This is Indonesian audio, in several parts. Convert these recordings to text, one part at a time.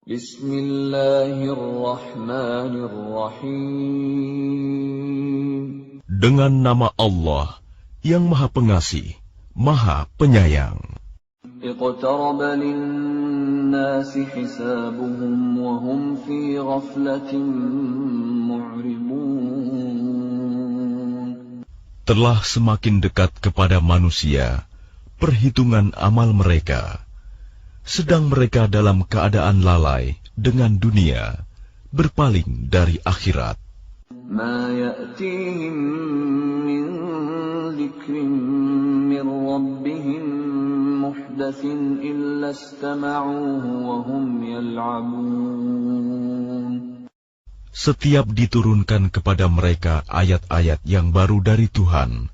Bismillahirrahmanirrahim. Dengan nama Allah yang Maha Pengasih, Maha Penyayang. Iqtaraba lin-nasi hisabuhum wa hum fi ghaflatin mu'ridun. Telah semakin dekat kepada manusia perhitungan amal mereka, sedang mereka dalam keadaan lalai dengan dunia, berpaling dari akhirat. Ma ya'tihim min dzikrin min rabbihim muhdatsin illa istama'uhu wa hum yal'abun. Setiap diturunkan kepada mereka ayat-ayat yang baru dari Tuhan,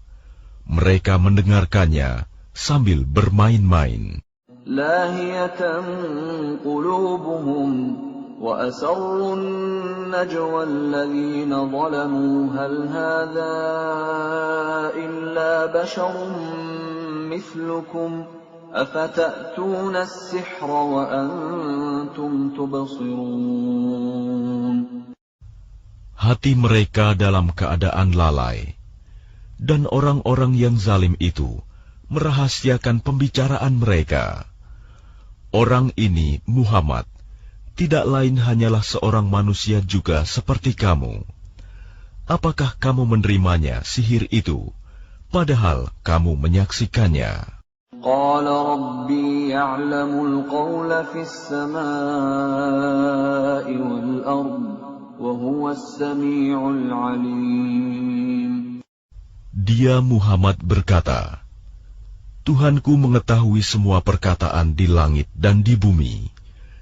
mereka mendengarkannya sambil bermain-main. Lahiyatan qulubuhum wa asarrun najwa alladhina zalamu hal hadha illa basharun mithlukum afata'tuna as-sihra wa antum tubsirun. Hati mereka dalam keadaan lalai, dan orang-orang yang zalim itu merahasiakan pembicaraan mereka. Orang ini, Muhammad, tidak lain hanyalah seorang manusia juga seperti kamu. Apakah kamu menerimanya sihir itu, padahal kamu menyaksikannya? Qala Rabbi ya'lamul qawla fis samaa'i wal ard, wa huwas sami'ul 'alim. Dia Muhammad berkata, Tuhanku mengetahui semua perkataan di langit dan di bumi,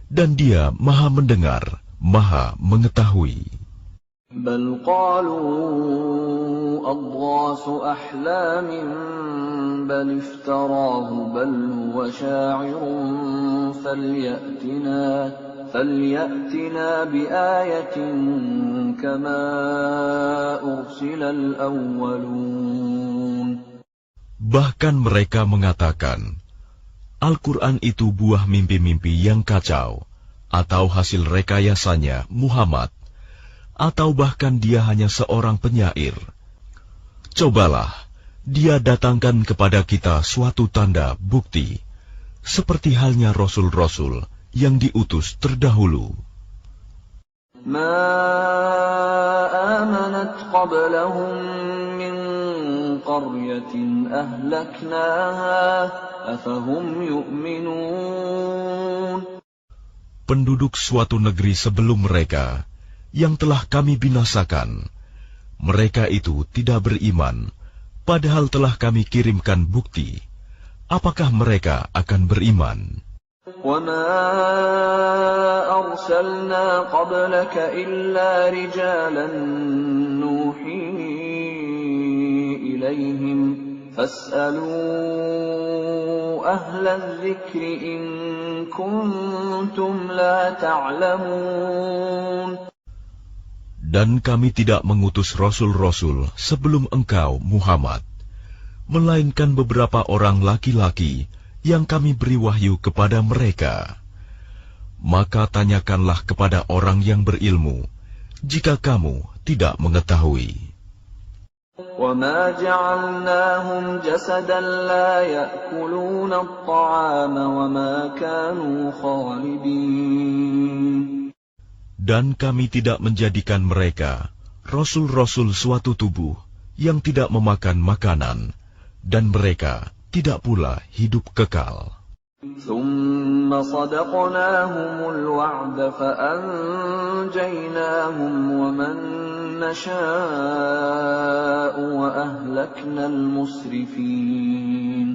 dan Dia Maha mendengar, Maha mengetahui. Bal qalu adghasu ahlamin bal iftarahu bal huwa sya'irun falyatina biayatin kama ursilal awwalun. Bahkan mereka mengatakan, Al-Quran itu buah mimpi-mimpi yang kacau, atau hasil rekayasanya Muhammad, atau bahkan dia hanya seorang penyair. Cobalah, dia datangkan kepada kita suatu tanda bukti, seperti halnya Rasul-Rasul yang diutus terdahulu. Ma amanat qablahum min qaryatin ahlaknaha afahum yu'minun. Penduduk suatu negeri sebelum mereka yang telah kami binasakan, mereka itu tidak beriman, padahal telah kami kirimkan bukti. Apakah mereka akan beriman? وَمَا أَرْسَلْنَا قَبْلَكَ إِلَّا رِجَالًا نُوحِي إِلَيْهِمْ فَاسْأَلُوا أَهْلَ الذِّكْرِ إِن كُنتُمْ لَا تَعْلَمُونَ. Dan kami tidak mengutus rasul-rasul sebelum engkau, Muhammad, melainkan beberapa orang laki-laki yang kami beri wahyu kepada mereka. Maka tanyakanlah kepada orang yang berilmu, jika kamu tidak mengetahui. وَمَا جَعَلْنَاهُمْ جَسَدًا لَا يَأْكُلُونَ الطَّعَامَ وَمَا كَانُوا خَالِدِينَ. Dan kami tidak menjadikan mereka rasul-rasul suatu tubuh yang tidak memakan makanan, dan mereka tidak pula hidup kekal. ثُمَّ صَدَقْنَاهُمُ الْوَعْدَ فَأَنْجَيْنَاهُمْ وَمَنْ نَشَاءُ وَأَهْلَكْنَا الْمُسْرِفِينَ.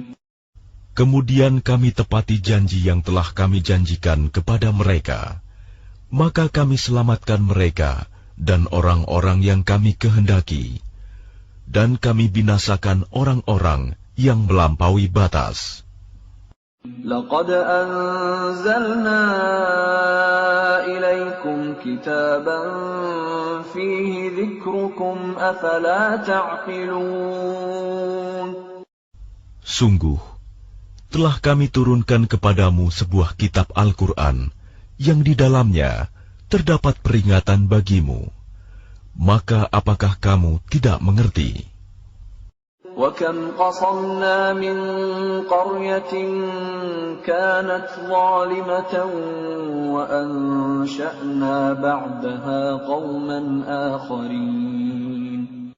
Kemudian kami tepati janji yang telah kami janjikan kepada mereka, maka kami selamatkan mereka dan orang-orang yang kami kehendaki, dan kami binasakan orang-orang yang melampaui batas. لَقَدْ أَنزَلْنَا إِلَيْكُمْ كِتَابًا فِيهِ ذِكْرُكُمْ أَفَلَا تَعْقِلُونَ. Sungguh, telah kami turunkan kepadamu sebuah kitab Al-Quran yang di dalamnya terdapat peringatan bagimu. Maka apakah kamu tidak mengerti? وَكَمْ قَصَمْنَا مِنْ قَرْيَةٍ كَانَتْ ظَالِمَةً وَأَنْشَأْنَا بَعْدَهَا قَوْمًا آخَرِينَ.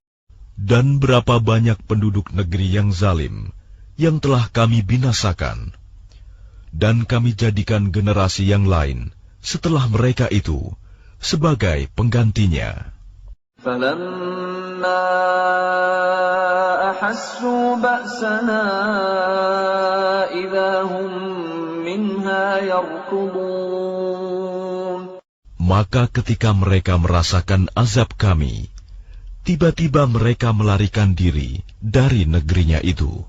Dan berapa banyak penduduk negeri yang zalim yang telah kami binasakan, dan kami jadikan generasi yang lain setelah mereka itu sebagai penggantinya. فَلَمَّا أَحَسُّوا بَأْسَنَا إِذَا هُمْ مِنْهَا يَرْكُضُونَ. Maka ketika mereka merasakan azab kami, tiba-tiba mereka melarikan diri dari negerinya itu.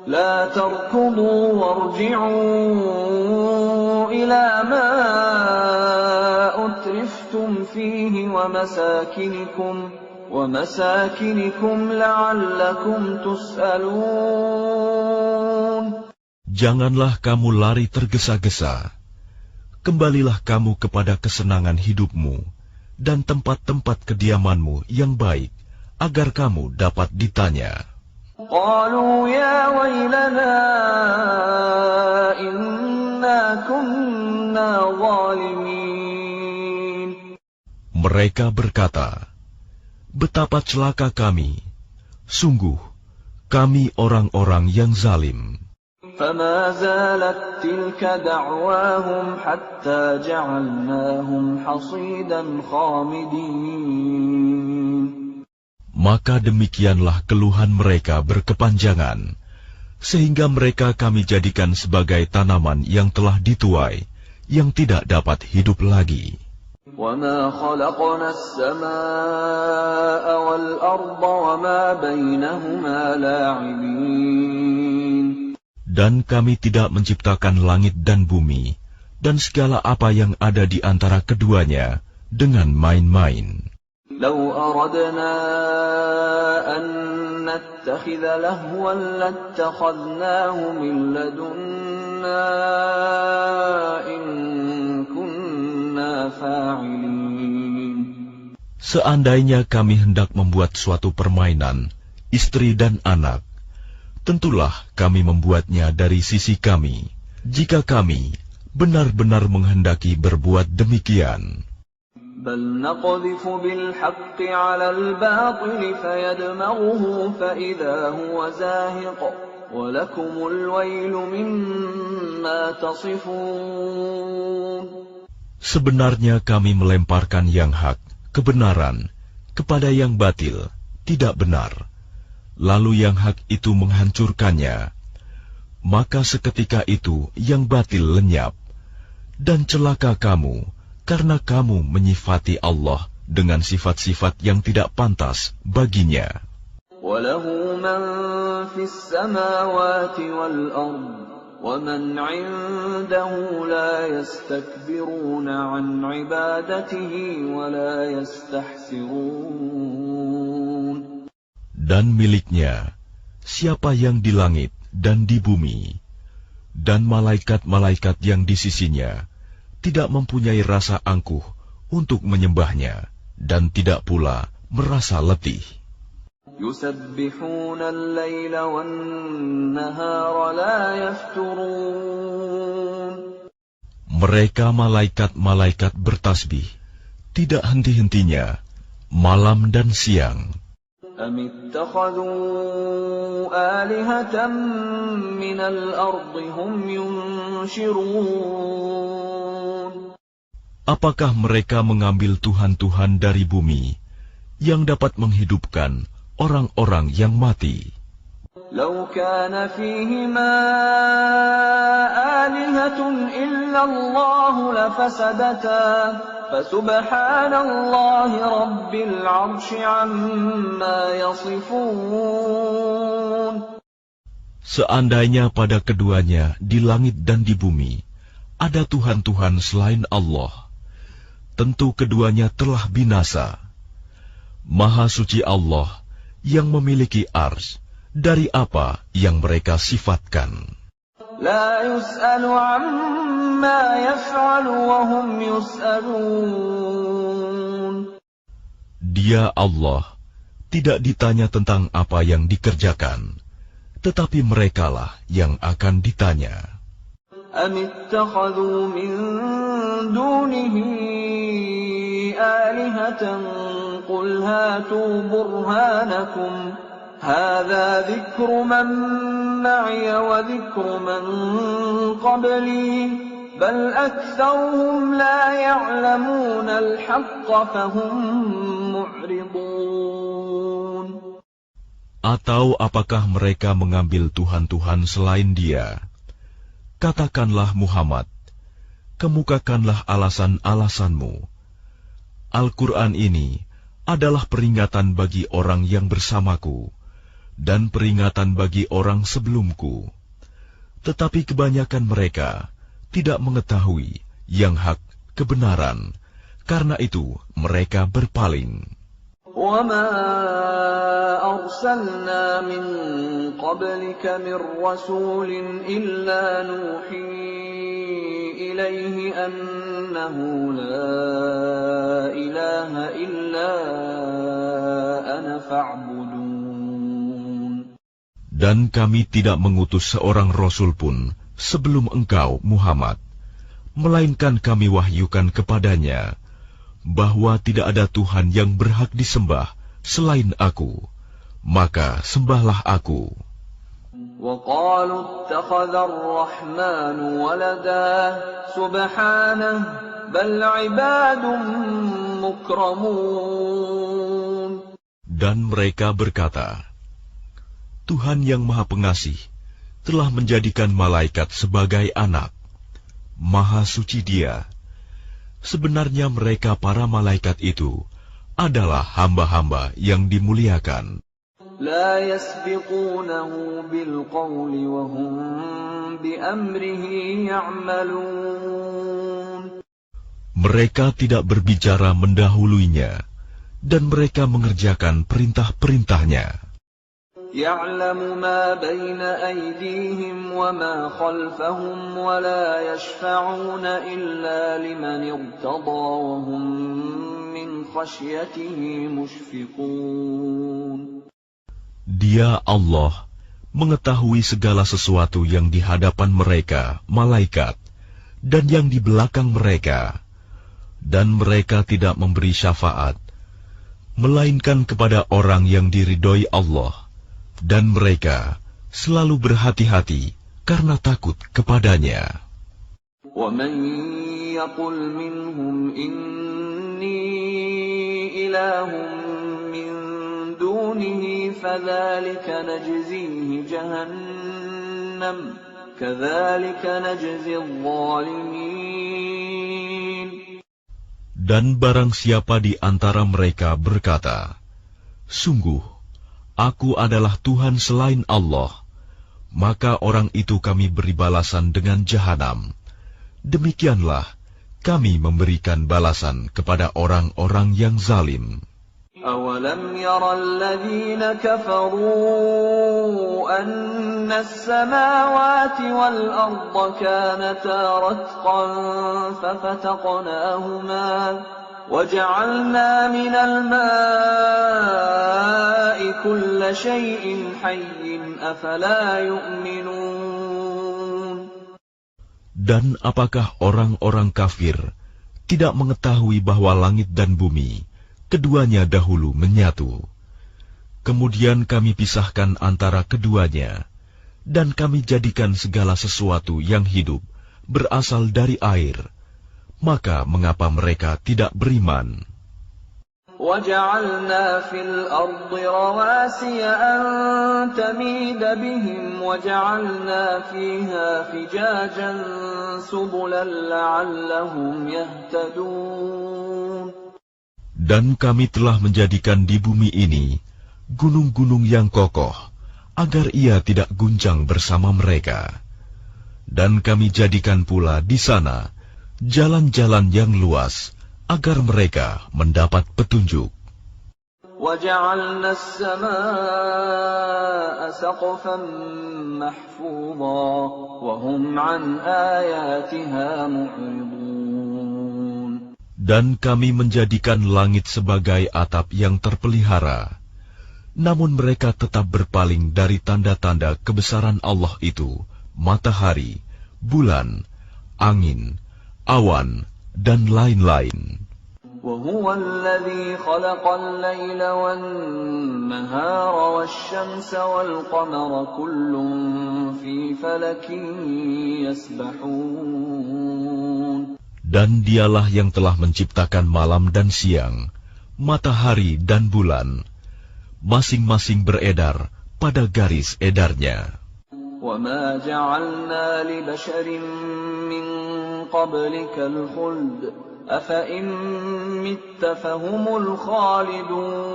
لا تركضوا وارجعوا إلى ما أترفتم فيه ومساكنكم لعلكم تسألون. Janganlah kamu lari tergesa-gesa. Kembalilah kamu kepada kesenangan hidupmu dan tempat-tempat kediamanmu yang baik, agar kamu dapat ditanya. قالوا يا ويلنا إنا كنا ظالمين. Mereka berkata, betapa celaka kami, sungguh kami orang-orang yang zalim. فما زالت تلك دعواهم حتى جعلناهم حصيدا خامدين. Maka demikianlah keluhan mereka berkepanjangan, sehingga mereka kami jadikan sebagai tanaman yang telah dituai, yang tidak dapat hidup lagi. وَمَا خَلَقْنَا السَّمَاءَ وَالْأَرْضَ وَمَا بَيْنَهُمَا لَاعِبِينَ. Dan kami tidak menciptakan langit dan bumi, dan segala apa yang ada di antara keduanya, dengan main-main. لو أردنا أن نتخذ لهوا لاتخذناه من لدنا إن كنا فاعلين. Seandainya kami hendak membuat suatu permainan, istri dan anak, tentulah kami membuatnya dari sisi kami, jika kami benar-benar menghendaki berbuat demikian. بل نقذف بالحق على الباطل فيدمغه فإذا هو زاهق ولكم الويل مما تصفون. Sebenarnya kami melemparkan yang hak, kebenaran, kepada yang batil, tidak benar. Lalu yang hak itu menghancurkannya. Maka seketika itu yang batil lenyap. Dan celaka kamu, karena kamu menyifati Allah dengan sifat-sifat yang tidak pantas baginya. وَلَهُ مَنْ فِي السَّمَاوَاتِ وَالْأَرْضِ وَمَنْ عِنْدَهُ لَا يَسْتَكْبِرُونَ عَنْ عِبَادَتِهِ وَلَا يَسْتَحْسِرُونَ. Dan miliknya siapa yang di langit dan di bumi, dan malaikat-malaikat yang di sisinya tidak mempunyai rasa angkuh untuk menyembahnya, dan tidak pula merasa letih. يُسَبِّحُونَ اللَّيْلَ وَالنَّهَارَ لَا يَفْتُرُونَ. Mereka malaikat-malaikat bertasbih, tidak henti-hentinya, malam dan siang. أَمِ اتَّخَذُوا آلِهَةً مِّنَ الْأَرْضِ هُمْ يُنْشِرُونَ. Apakah mereka mengambil tuhan-tuhan dari bumi yang dapat menghidupkan orang-orang yang mati? لو كان فيهما آلهة إلا الله لفسدتا فسبحان الله رب العرش عما يصفون. Seandainya pada keduanya di langit dan di bumi ada Tuhan-Tuhan selain Allah, tentu keduanya telah binasa. Maha suci Allah yang memiliki arsy dari apa yang mereka sifatkan. لا يسأل عما يفعل وهم يسألون. Dia Allah tidak ditanya tentang apa yang dikerjakan, tetapi merekalah yang akan ditanya. أم اتخذوا من دونه آلهة قل هاتوا برهانكم هذا ذكر من معي وذكر من قبلي بل أكثرهم لا يعلمون الحق فهم معرضون. Atau apakah mereka mengambil Tuhan-Tuhan selain Dia? Katakanlah Muhammad, kemukakanlah alasan-alasanmu. Al-Quran ini adalah peringatan bagi orang yang bersamaku dan peringatan bagi orang sebelumku. Tetapi kebanyakan mereka tidak mengetahui yang hak kebenaran, karena itu mereka berpaling. وَمَا أَرْسَلْنَا مِن قَبْلِكَ مِن رَّسُولٍ إِلَّا نُوحِي إِلَيْهِ أَنَّهُ لَا إِلَٰهَ إِلَّا أَنَا فَاعْبُدُونِ. Dan kami tidak mengutus seorang Rasul pun sebelum engkau, Muhammad, melainkan kami wahyukan kepadanya bahwa tidak ada Tuhan yang berhak disembah selain Aku, maka sembahlah Aku. وَقَالُوا اتَّخَذَ الرَّحْمَنُ وَلَدًا سُبْحَانَهُ بَلْ عِبَادٌ مُكْرَمُونَ. Dan mereka berkata, Tuhan yang Maha Pengasih telah menjadikan malaikat sebagai anak. Maha suci Dia. Sebenarnya mereka para malaikat itu adalah hamba-hamba yang dimuliakan. لا يسبقونه بالقول وهم بأمره يعملون. Mereka tidak berbicara mendahuluinya, dan mereka mengerjakan perintah-perintahnya. يعلم ما بين أيديهم وما خلفهم ولا يشفعون إلا لمن ارتضى وهم من خشيته مشفقون. Dia Allah mengetahui segala sesuatu yang di hadapan mereka, malaikat, dan yang di belakang mereka, dan mereka tidak memberi syafaat, melainkan kepada orang yang diridhoi Allah. Dan mereka selalu berhati-hati karena takut kepadanya. وَمَن يَقُلْ مِنْهُمْ إِنِّي إِلَٰهٌ مِّن دُونِهِ فَذَلِكَ نَجْزِيهِ جَهَنَّمَ كَذَلِكَ نَجْزِي الظَّالِمِينَ. Dan barang siapa di antara mereka berkata, Sungguh, Aku adalah Tuhan selain Allah, maka orang itu kami beri balasan dengan jahanam. Demikianlah kami memberikan balasan kepada orang-orang yang zalim. أَوَلَمْ يَرَ الَّذِينَ كَفَرُوا أَنَّ السَّمَاوَاتِ وَالْأَرْضَ كَانَتَا رَتْقًا فَفَتَقْنَاهُمَا وَجَعَلْنَا مِنَ الْمَاءِ كُلَّ شَيْءٍ حَيٍّ أَفَلَا يُؤْمِنُونَ. Dan apakah orang-orang kafir tidak mengetahui bahwa langit dan bumi keduanya dahulu menyatu? Kemudian kami pisahkan antara keduanya, dan kami jadikan segala sesuatu yang hidup berasal dari air. Maka mengapa mereka tidak beriman? وَجَعَلْنَا فِي الْأَرْضِ رَوَاسِيَ أَن تَمِيدَ بِهِمْ وَجَعَلْنَا فِيهَا فِجَاجًا سُبُلًا لَّعَلَّهُمْ يَهْتَدُونَ. Dan kami telah menjadikan di bumi ini gunung-gunung yang kokoh, agar ia tidak guncang bersama mereka. Dan kami jadikan pula di sana jalan-jalan yang luas, agar mereka mendapat petunjuk. وجعلنا السماء سقفا محفوظا وهم عن آياتها معرضون. Dan kami menjadikan langit sebagai atap yang terpelihara, namun mereka tetap berpaling dari tanda-tanda kebesaran Allah itu, matahari, bulan, angin, awan, dan lain-lain. وهو الذي خلق الليل والنهار والشمس والقمر كل في فلك يسبحون. Dan dialah yang telah menciptakan malam dan siang, matahari dan bulan, masing-masing beredar pada garis edarnya. وما جعلنا لبشر من قبلك الخلد أفإن مت فهم الخالدون.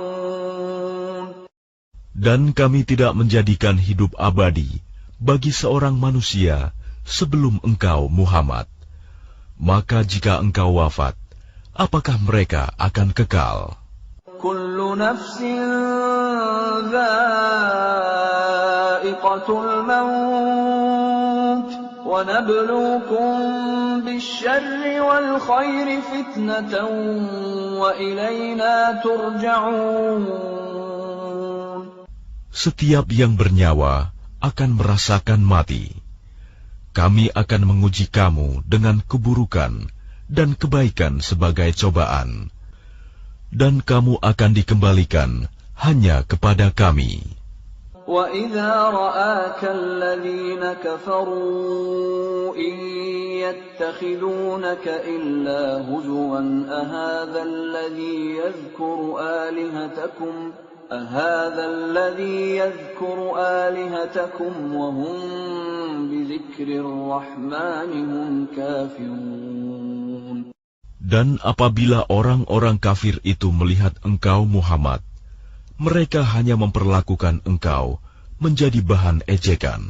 Dan kami tidak menjadikan hidup abadi bagi seorang manusia sebelum engkau, Muhammad. Maka jika engkau wafat, apakah mereka akan kekal? Kullu nafsin dha'iqatul maut wa nabluukum bisyarri wal khairi fitnatan wa ilayna turja'un. Setiap yang bernyawa akan merasakan mati. Kami akan menguji kamu dengan keburukan dan kebaikan sebagai cobaan. Dan kamu akan dikembalikan hanya kepada kami. وَإِذَا رَآكَ الَّذِينَ كَفَرُوا إِن يَتَّخِذُونَكَ إِلَّا هُزُوًا أَهَذَا الَّذِي يَذْكُرُ آلِهَتَكُمْ وَهُمْ بِذِكْرِ الرَّحْمَنِ هُمْ كَافِرُونَ. Dan apabila orang-orang kafir itu melihat engkau, Muhammad, mereka hanya memperlakukan engkau menjadi bahan ejekan.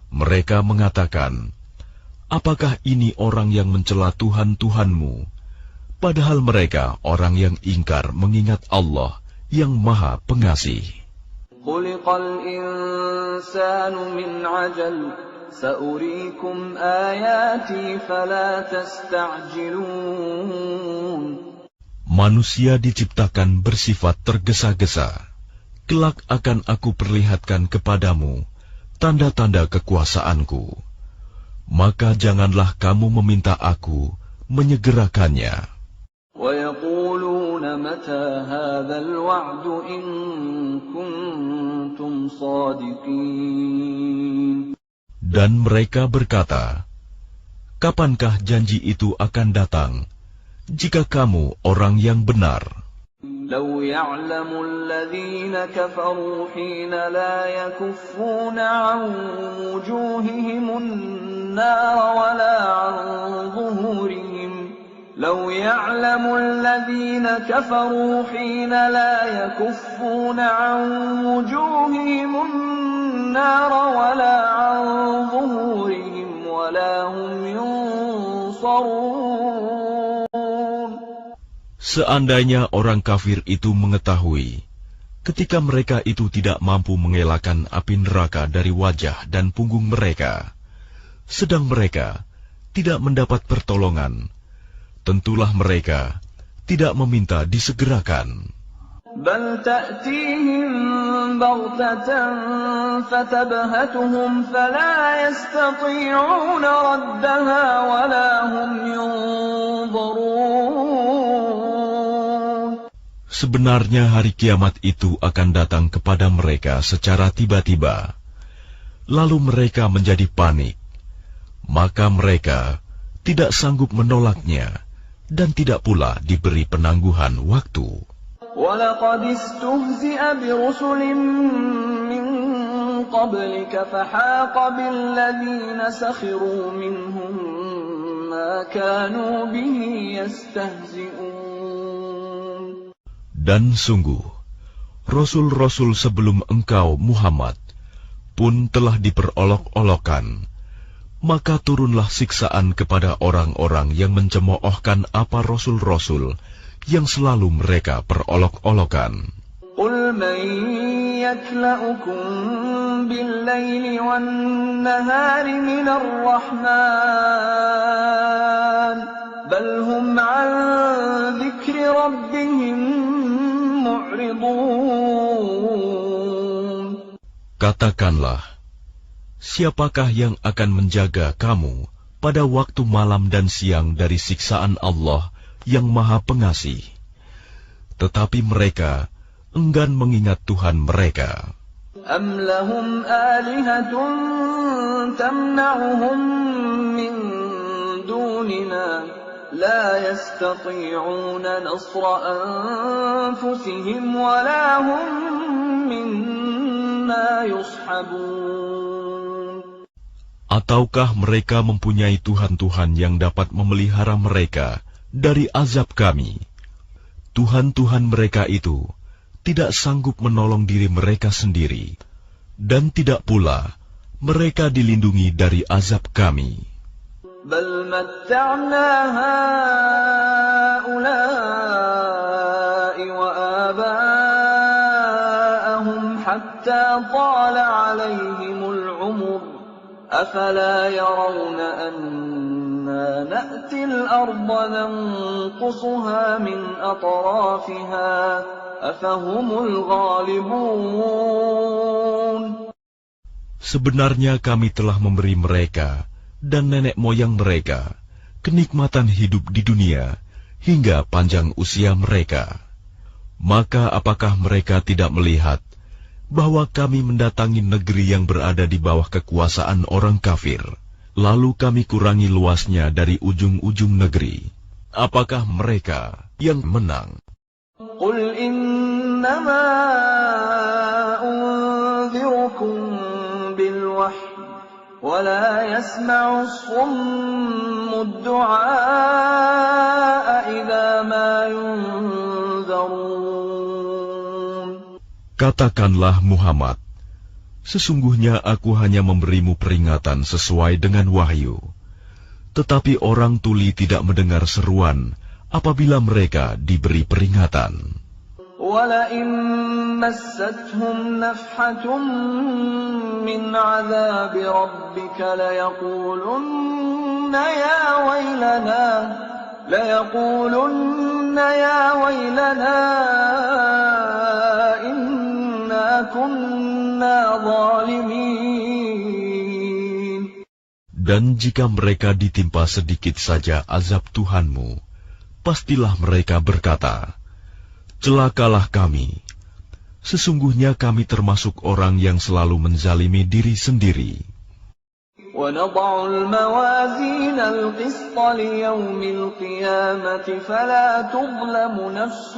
Mereka mengatakan, apakah ini orang yang mencela Tuhan-Tuhanmu? Padahal mereka orang yang ingkar mengingat Allah yang Maha Pengasih. Khuliqal insanu min ajal, sa'urikum ayati fala tasta'jilun. Manusia diciptakan bersifat tergesa-gesa. Kelak akan aku perlihatkan kepadamu tanda-tanda kekuasaanku. Maka janganlah kamu meminta aku menyegerakannya. وَيَقُولُونَ مَتَى هَذَا الْوَعْدُ إِن كُنتُمْ صَادِقِينَ. Dan mereka berkata, kapankah janji itu akan datang, jika kamu orang yang benar? لَوْ يَعْلَمُ الَّذِينَ كَفَرُوا حِينَ لَا يَكُفُّونَ عَنْ وُجُوهِهِمُ النَّارَ وَلَا عَنْ ظُهُورِهِمْ لَوْ يَعْلَمُ الَّذِينَ كَفَرُوا حِينَ لَا يَكُفُّونَ عَنْ وُجُوهِهِمُ النَّارَ وَلَا عَنْ ظُهُورِهِمْ وَلَا هُمْ يُنصَرُونَ. Seandainya orang kafir itu mengetahui, ketika mereka itu tidak mampu mengelakkan api neraka dari wajah dan punggung mereka, sedang mereka tidak mendapat pertolongan, tentulah mereka tidak meminta disegerakan. بل تأتيهم بغتة فتبهتهم فلا يستطيعون ردها ولا هم ينظرون. Sebenarnya hari kiamat itu akan datang kepada mereka secara tiba-tiba, lalu mereka menjadi panik, maka mereka tidak sanggup menolaknya dan tidak pula diberi penangguhan waktu. وَلَقَدِ اسْتُهْزِئَ بِرُسُلٍ مِّن قَبْلِكَ فَحَاقَ بِالَّذِينَ سَخِرُوا مِنْهُم مَّا كَانُوا بِهِ يَسْتَهْزِئُونَ. Dan sungguh, Rasul-Rasul sebelum engkau, Muhammad, pun telah diperolok-olokkan. Maka turunlah siksaan kepada orang-orang yang mencemoohkan apa Rasul-Rasul yang selalu mereka perolok-olokan. قل من يكلأكم بالليل والنهار من الرحمن بل هم عن ذكر ربهم معرضون. Katakanlah, siapakah yang akan menjaga kamu pada waktu malam dan siang dari siksaan Allah yang Maha Pengasih? Tetapi mereka enggan mengingat Tuhan mereka. أم لهم آلهة تمنعهم من دوننا لا يستطيعون نصر أنفسهم ولا هم منا يصحبون. Ataukah mereka mempunyai Tuhan-Tuhan yang dapat memelihara mereka dari azab kami? Tuhan-Tuhan mereka itu tidak sanggup menolong diri mereka sendiri, dan tidak pula mereka dilindungi dari azab kami. بل متعنا هؤلاء وآباءهم حتى طال عليهم العمر أفلا يرون أنا نأتي الأرض ننقصها من أطرافها أفهم الغالبون. Sebenarnya kami telah memberi mereka dan nenek moyang mereka kenikmatan hidup di dunia hingga panjang usia mereka. Maka apakah mereka tidak melihat bahwa kami mendatangi negeri yang berada di bawah kekuasaan orang kafir, lalu kami kurangi luasnya dari ujung-ujung negeri? Apakah mereka yang menang? قل إنما أنذركم بالوحي ولا يسمع الصم الدعاء إذا ما ينذرون. Katakanlah Muhammad, sesungguhnya aku hanya memberimu peringatan sesuai dengan wahyu. Tetapi orang tuli tidak mendengar seruan apabila mereka diberi peringatan. وَلَئِن مَّسَّتْهُمْ نَفْحَةٌ مِّنْ عَذَابِ رَبِّكَ لَيَقُولُنَّ يَا وَيْلَنَا إِنَّا كُنَّا ظَالِمِينَ. Dan jika mereka ditimpa sedikit saja azab Tuhanmu, pastilah mereka berkata, celakalah kami. Sesungguhnya kami termasuk orang yang selalu menzalimi diri sendiri. وَنَضَعُ الْمَوَازِينَ الْقِسْطَ لِيَوْمِ الْقِيَامَةِ فَلَا تُظْلَمُ نَفْسٌ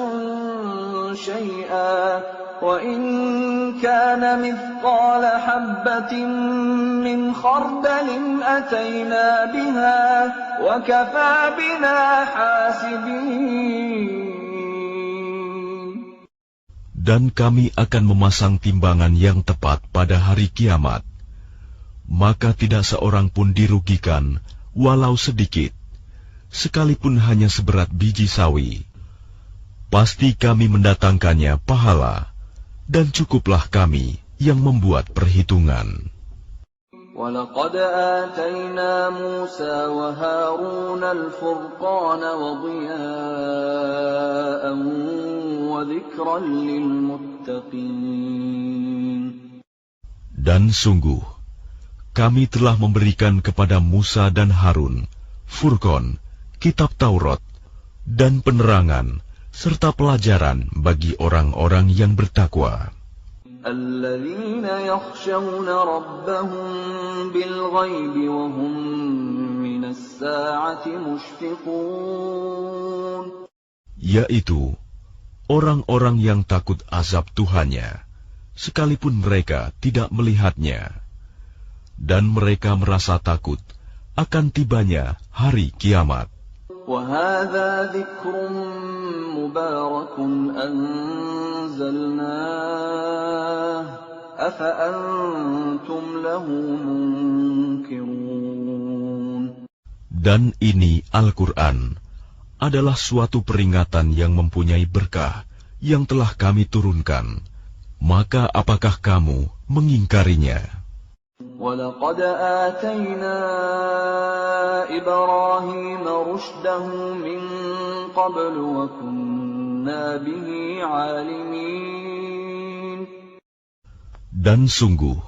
شَيْئًا وَإِنْ كَانَ مِثْقَالَ حَبَّةٍ مِّنْ خَرْدَلٍ أَتَيْنَا بِهَا وَكَفَى بِنَا حَاسِبِينَ. Dan kami akan memasang timbangan yang tepat pada hari kiamat. Maka tidak seorang pun dirugikan, walau sedikit, sekalipun hanya seberat biji sawi. Pasti kami mendatangkannya pahala, dan cukuplah kami yang membuat perhitungan. وَلَقَدْ آتَيْنَا مُوسَى وَهَارُونَ الْفُرْقَانَ وَضِيَاءً وَذِكْرًا لِلْمُتَّقِينَ. Dan sungguh, kami telah memberikan kepada Musa dan Harun Furqan, kitab Taurat, dan penerangan, serta pelajaran bagi orang-orang yang bertakwa. الَّذِينَ يَخْشَوْنَ رَبَّهُم بِالْغَيْبِ وَهُم مِّنَ السَّاعَةِ مُشْفِقُونَ. Yaitu orang-orang yang takut azab Tuhannya, sekalipun mereka tidak melihatnya. Dan mereka merasa takut akan tibanya hari kiamat. وَهَذَا ذِكْرٌ مُبَارَكٌ أَنزَلْنَاهُ أَفَأَنْتُمْ لَهُ مُنْكِرُونَ. Dan ini Al-Quran, adalah suatu peringatan yang mempunyai berkah yang telah kami turunkan. Maka apakah kamu mengingkarinya? وَلَقَدْ آتَيْنَا إِبْرَاهِيمَ رُشْدَهُ مِنْ قَبْلُ وَكُنَّا بِهِ عَالِمِينَ. Dan sungguh,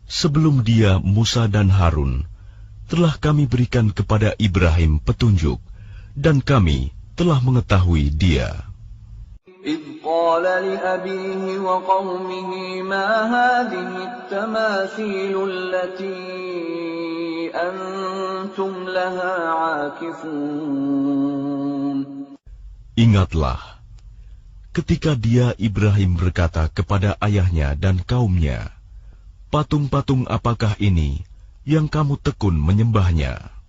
sebelum dia Musa dan Harun, telah kami berikan kepada Ibrahim petunjuk, dan kami telah mengetahui dia. إِذْ قَالَ لِأَبِيهِ وَقَوْمِهِ مَا هَٰذِهِ التَّمَاثِيلُ الَّتِي أَنتُمْ لَهَا عَاكِفُونَ. Ingatlah, ketika dia Ibrahim berkata kepada ayahnya dan kaumnya, patung-patung apakah ini yang kamu tekun menyembahnya?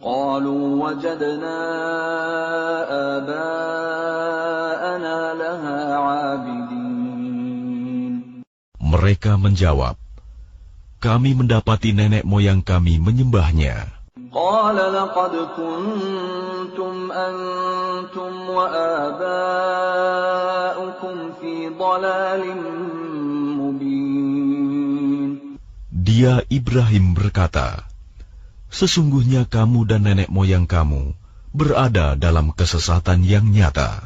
قَالُوا وَجَدْنَا آبَاءَنَا لَهَا عَابِدِينَ. Mereka menjawab, kami mendapati nenek moyang kami menyembahnya. قَالَ لَقَدْ كُنْتُمْ أَنْتُمْ وَآبَاؤُكُمْ فِي ضَلَالٍ مُبِينٍ. Dia Ibrahim berkata, sesungguhnya kamu dan nenek moyang kamu berada dalam kesesatan yang nyata.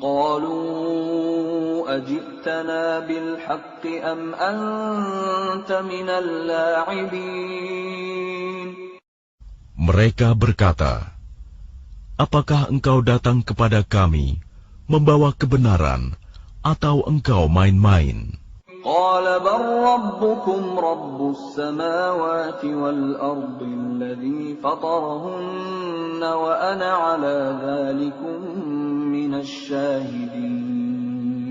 قَالُوا أَجِئْتَنَا بِالْحَقِّ أَمْ أَنْتَ مِنَ اللَّاعِبِينَ. Mereka berkata, apakah engkau datang kepada kami membawa kebenaran atau engkau main-main? قَالَ بَلْ رَبُّكُمْ رَبُّ السَّمَاوَاتِ وَالْأَرْضِ الَّذِي فَطَرَهُنَّ وَأَنَا عَلَى ذَلِكُمْ مِنَ الشَّاهِدِينَ.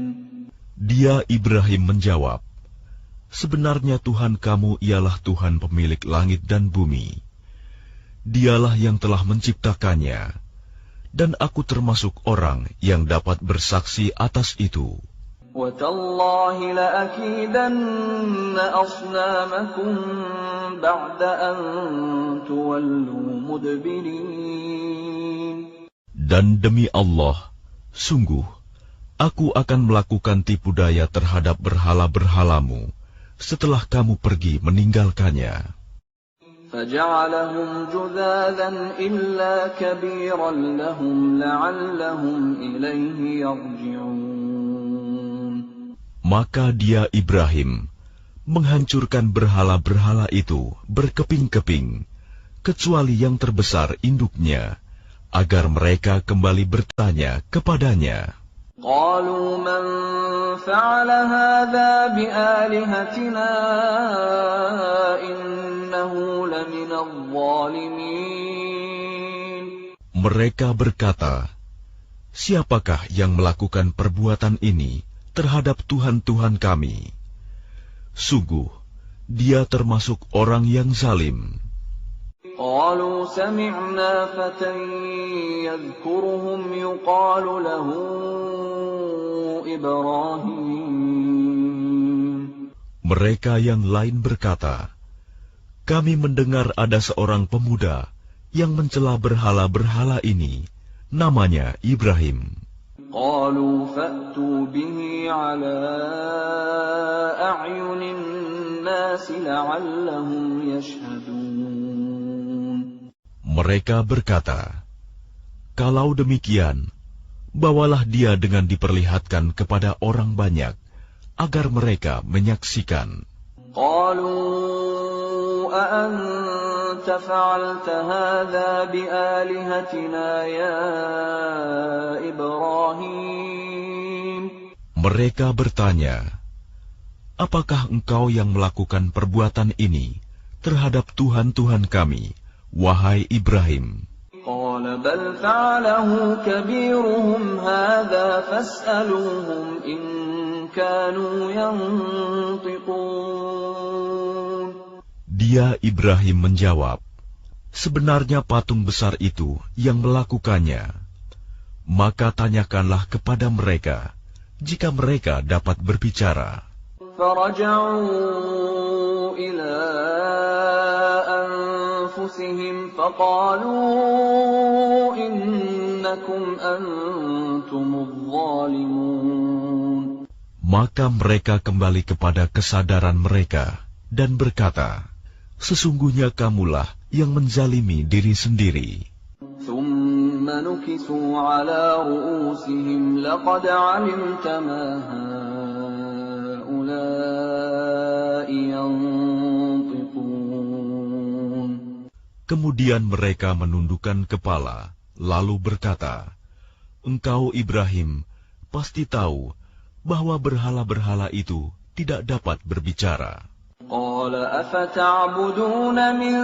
Dia Ibrahim menjawab, sebenarnya Tuhan kamu ialah Tuhan pemilik langit dan bumi. Dialah yang telah menciptakannya, dan aku termasuk orang yang dapat bersaksi atas itu. وَتَاللَّهِ لَأَكِيدَنَّ أَصْنَامَكُمْ بَعْدَ أَن تُوَلُّوا مُدْبِرِينَ. Dan demi Allah, sungguh, aku akan melakukan tipu daya terhadap berhala-berhalamu setelah kamu pergi meninggalkannya. فَجَعَلَهُمْ جُذَاذًا إِلَّا كَبِيرًا لَهُمْ لَعَلَّهُمْ إِلَيْهِ يَرْجِعُونَ. Maka dia Ibrahim menghancurkan berhala-berhala itu berkeping-keping, kecuali yang terbesar induknya, agar mereka kembali bertanya kepadanya. قَالُوا مَنْ فَعَلَ هَذَا بِآلِهَتِنَا إِنَّهُ لَمِنَ الظَّالِمِينَ. Mereka berkata, siapakah yang melakukan perbuatan ini terhadap Tuhan-Tuhan kami? Sungguh, dia termasuk orang yang zalim. قَالُوا سَمِعْنَا فَتًى يَذْكُرُهُمْ يُقَالُ لَهُ إِبْرَاهِيمُ. Mereka yang lain berkata, kami mendengar ada seorang pemuda yang mencela berhala-berhala ini, namanya Ibrahim. قَالُوا فَأْتُوا بِهِ عَلَىٰ أَعْيُنِ النَّاسِ لَعَلَّهُمْ يَشْهَدُونَ. Mereka berkata, kalau demikian, bawalah dia dengan diperlihatkan kepada orang banyak, agar mereka menyaksikan. قَالُوا أَأَنْتَ فَعَلْتَ هَذَا بِآلِهَتِنَا يَا إِبْرَاهِيمُ. Mereka bertanya, apakah engkau yang melakukan perbuatan ini terhadap Tuhan-Tuhan kami, wahai Ibrahim? قَالَ بَلْ فَعَلَهُ كَبِيرُهُمْ هَذَا فَاسْأَلُوهُمْ إِن كَانُوا يَنطِقُونَ. Dia Ibrahim menjawab, sebenarnya patung besar itu yang melakukannya. Maka tanyakanlah kepada mereka, jika mereka dapat berbicara. فَرَجَعُوا إِلَىٰ أَنفُسِهِمْ فَقَالُوا إِنَّكُمْ إنكم أنتم الظالمون. Maka mereka kembali kepada kesadaran mereka dan berkata, sesungguhnya kamulah yang menzalimi diri sendiri. ثم نكسوا على رؤوسهم لقد علمت ما هؤلاء ينطقون. Kemudian mereka menundukkan kepala, lalu berkata, engkau Ibrahim pasti tahu bahwa berhala-berhala itu tidak dapat berbicara. قال أفتعبدون من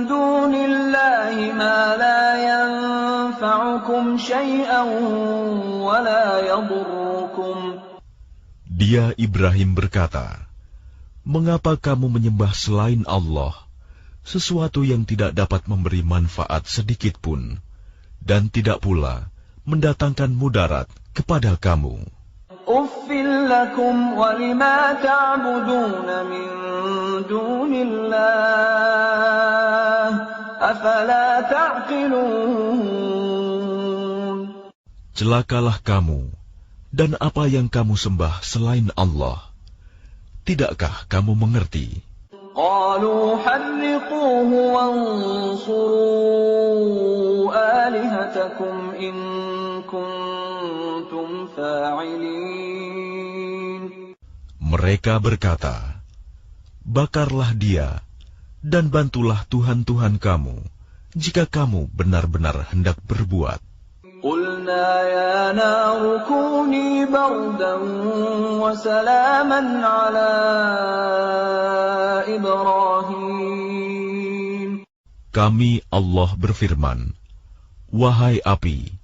دون الله ما لا ينفعكم شيئا ولا يضركم. Dia Ibrahim berkata, mengapa kamu menyembah selain Allah sesuatu yang tidak dapat memberi manfaat sedikit pun dan tidak pula mendatangkan mudarat kepada kamu? أُفٍّ لَكُمْ وَلِمَا تَعْبُدُونَ مِن دُونِ اللَّهِ أَفَلَا تَعْقِلُونَ. Celakalah kamu dan apa yang kamu sembah selain Allah. Tidakkah kamu mengerti? قَالُوا حَرِّقُوهُ وَانصُرُوا آلِهَتَكُمْ إِن كُنتُمْ فَاعِلِينَ. Mereka berkata, bakarlah dia dan bantulah Tuhan-Tuhan kamu jika kamu benar-benar hendak berbuat. قُلْنَا يَا نَارُ كُونِي بَرْدًا وَسَلَامًا عَلَى إِبْرَاهِيمَ. Kami Allah berfirman, wahai api,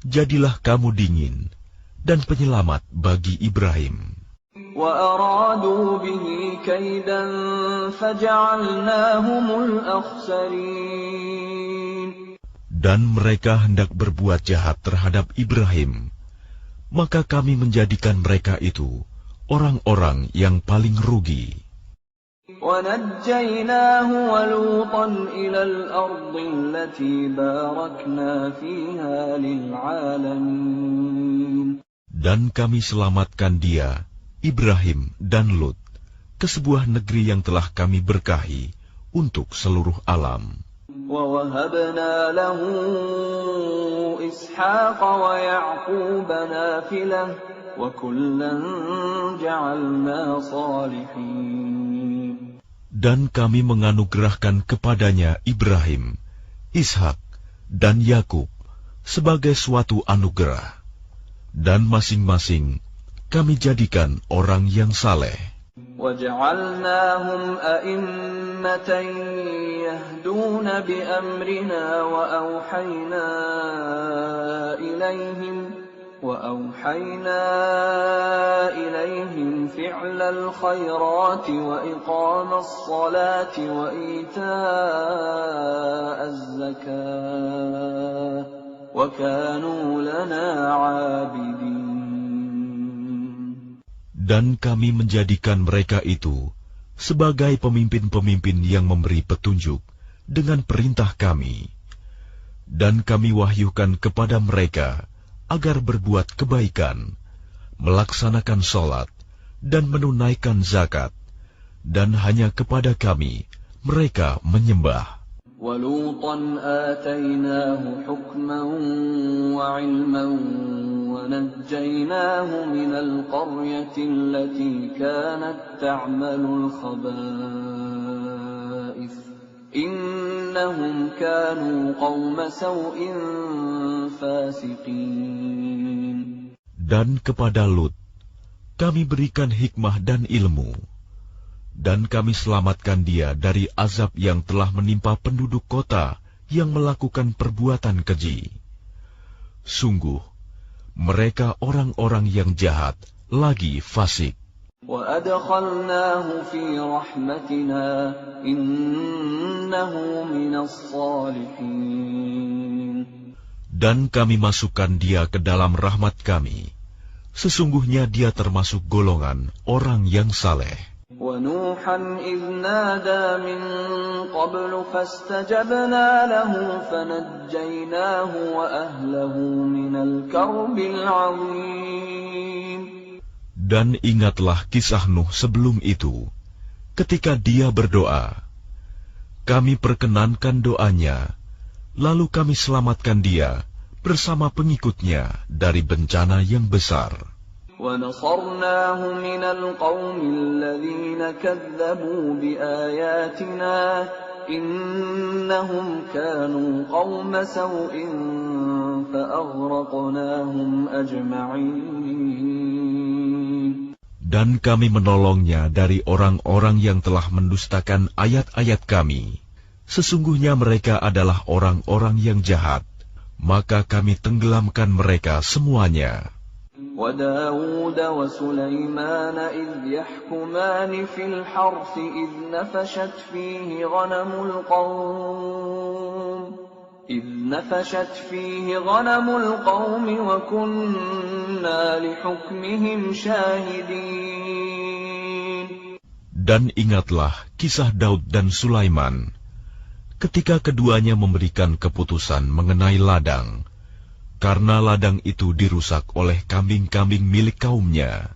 jadilah kamu dingin dan penyelamat bagi Ibrahim. وَأَرَادُوا بِهِ كَيْدًا فَجَعَلْنَاهُمُ الْأَخْسَرِينَ. Dan mereka hendak berbuat jahat terhadap Ibrahim, maka kami menjadikan mereka itu orang-orang yang paling rugi. وَنَجَّيْنَاهُ وَلُوطًا إِلَى الْأَرْضِ الَّتِي بَارَكْنَا فِيهَا لِلْعَالَمِينَ. Dan kami selamatkan dia, Ibrahim dan Lut, ke sebuah negeri yang telah kami berkahi untuk seluruh alam. وَوَهَبْنَا لَهُ إِسْحَاقَ وَيَعْقُوبَ نَافِلَةً وَكُلًّا جَعَلْنَا صَالِحِينَ. Dan kami menganugerahkan kepadanya Ibrahim, Ishak, dan Yakub sebagai suatu anugerah. Dan masing-masing kami jadikan orang yang saleh. وَجَعَلْنَاهُمْ أَئِمَّةً يَهْدُونَ بِأَمْرِنَا وَأَوْحَيْنَا إِلَيْهِمْ فِعْلَ الْخَيْرَاتِ وَإِقَامَ الصَّلَاةِ وَإِيتَاءَ الزَّكَاةِ وَكَانُوا لَنَا عَابِدِينَ. Dan kami menjadikan mereka itu sebagai pemimpin-pemimpin yang memberi petunjuk dengan perintah kami. Dan kami wahyukan kepada mereka agar berbuat kebaikan, melaksanakan sholat, dan menunaikan zakat. Dan hanya kepada kami mereka menyembah. وَلُوطًا آتَيْنَاهُ حُكْمًا وَعِلْمًا وَنَجَّيْنَاهُ مِنَ الْقَرْيَةِ الَّتِي كَانَتْ تَعْمَلُ الْخَبَائِثَ إِنَّهُمْ كَانُوا قَوْمَ سَوْءٍ فَاسِقِينَ. Dan kepada Lut kami berikan hikmah dan ilmu, dan kami selamatkan dia dari azab yang telah menimpa penduduk kota yang melakukan perbuatan keji. Sungguh, mereka orang-orang yang jahat lagi fasik. وَأَدْخَلْنَاهُ فِي رَحْمَتِنَا إِنَّهُ مِنَ الصَّالِحِينَ. Dan kami masukkan dia ke dalam rahmat kami. Sesungguhnya dia termasuk golongan orang yang saleh. وَنُوحًا إِذْ نَادَى مِن قَبْلُ فَاسْتَجَبْنَا لَهُ فَنَجَّيْنَاهُ وَأَهْلَهُ مِنَ الْكَرْبِ الْعَظِيمِ. Dan ingatlah kisah Nuh sebelum itu, ketika dia berdoa. Kami perkenankan doanya, lalu kami selamatkan dia bersama pengikutnya dari bencana yang besar. وَنَصَرْنَاهُ مِنَ الْقَوْمِ الَّذِينَ كَذَّبُوا بِآيَاتِنَا إِنَّهُمْ كَانُوا قَوْمَ سَوْءٍ فَأَغْرَقْنَاهُمْ أَجْمَعِينَ. Dan kami menolongnya dari orang-orang yang telah mendustakan ayat-ayat kami. Sesungguhnya mereka adalah orang-orang yang jahat, maka kami tenggelamkan mereka semuanya. وَدَاوُودَ وَسُلَيْمَانَ إِذْ يَحْكُمَانِ فِي الْحَرْثِ إِذْ نَفَشَتْ فِيهِ غَنَمُ الْقَوْمِ وَكُنَّا لِحُكْمِهِمْ شَاهِدِينَ. Dan ingatlah kisah Daud dan Sulaiman, ketika keduanya memberikan keputusan mengenai ladang, karena ladang itu dirusak oleh kambing-kambing milik kaumnya,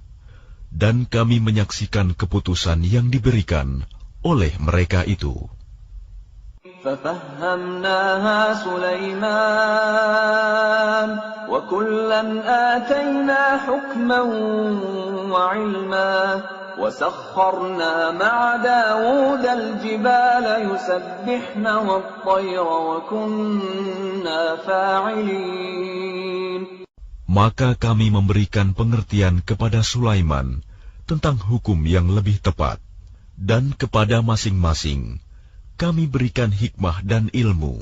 dan kami menyaksikan keputusan yang diberikan oleh mereka itu. فَفَهَّمْنَاهَا سُلَيْمَانَ وَكُلًّا آتَيْنَا حُكْمًا وَعِلْمًا وَسَخَّرْنَا مَعَ دَاوُودَ الْجِبَالَ يُسَبِّحْنَ وَالطَّيْرَ وَكُنَّا فَاعِلِينَ. Maka kami memberikan pengertian kepada Sulaiman tentang hukum yang lebih tepat, dan kepada masing-masing kami berikan hikmah dan ilmu,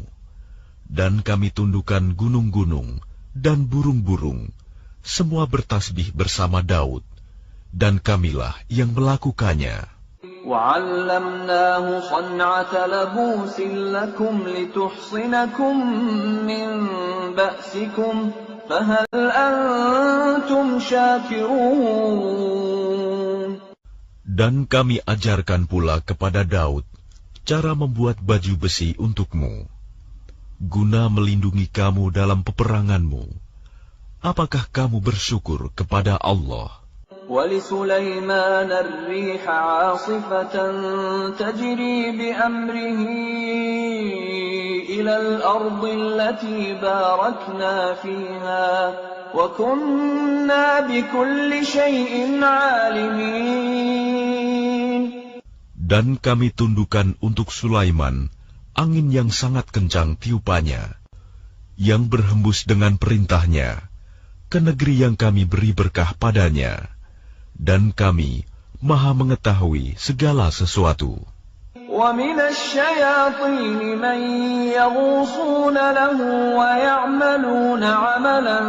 dan kami tundukkan gunung-gunung dan burung-burung, semua bertasbih bersama Daud, dan kamilah yang melakukannya. وَعَلَّمْنَاهُ صَنْعَةَ لَبُوسٍ لَكُمْ لِتُحْصِنَكُمْ مِنْ بَأْسِكُمْ فَهَلْ أَنْتُمْ شَاكِرُونَ. Dan kami ajarkan pula kepada Daud cara membuat baju besi untukmu, guna melindungi kamu dalam peperanganmu. Apakah kamu bersyukur kepada Allah? وَلِسُلَيْمَانَ الرِّيحَ عَاصِفَةً تَجْرِي بِأَمْرِهِ إِلَى الْأَرْضِ الَّتِي بَارَكْنَا فِيهَا وَكُنَّا بِكُلِّ شَيْءٍ عَالِمِينَ. Dan kami tundukkan untuk Sulaiman angin yang sangat kencang tiupannya, yang berhembus dengan perintahnya ke negeri yang kami beri berkah padanya, dan kami Maha mengetahui segala sesuatu. وَمِنَ الشَّيَاطِينِ مَن يَغُوصُونَ لَهُ وَيَعْمَلُونَ عَمَلًا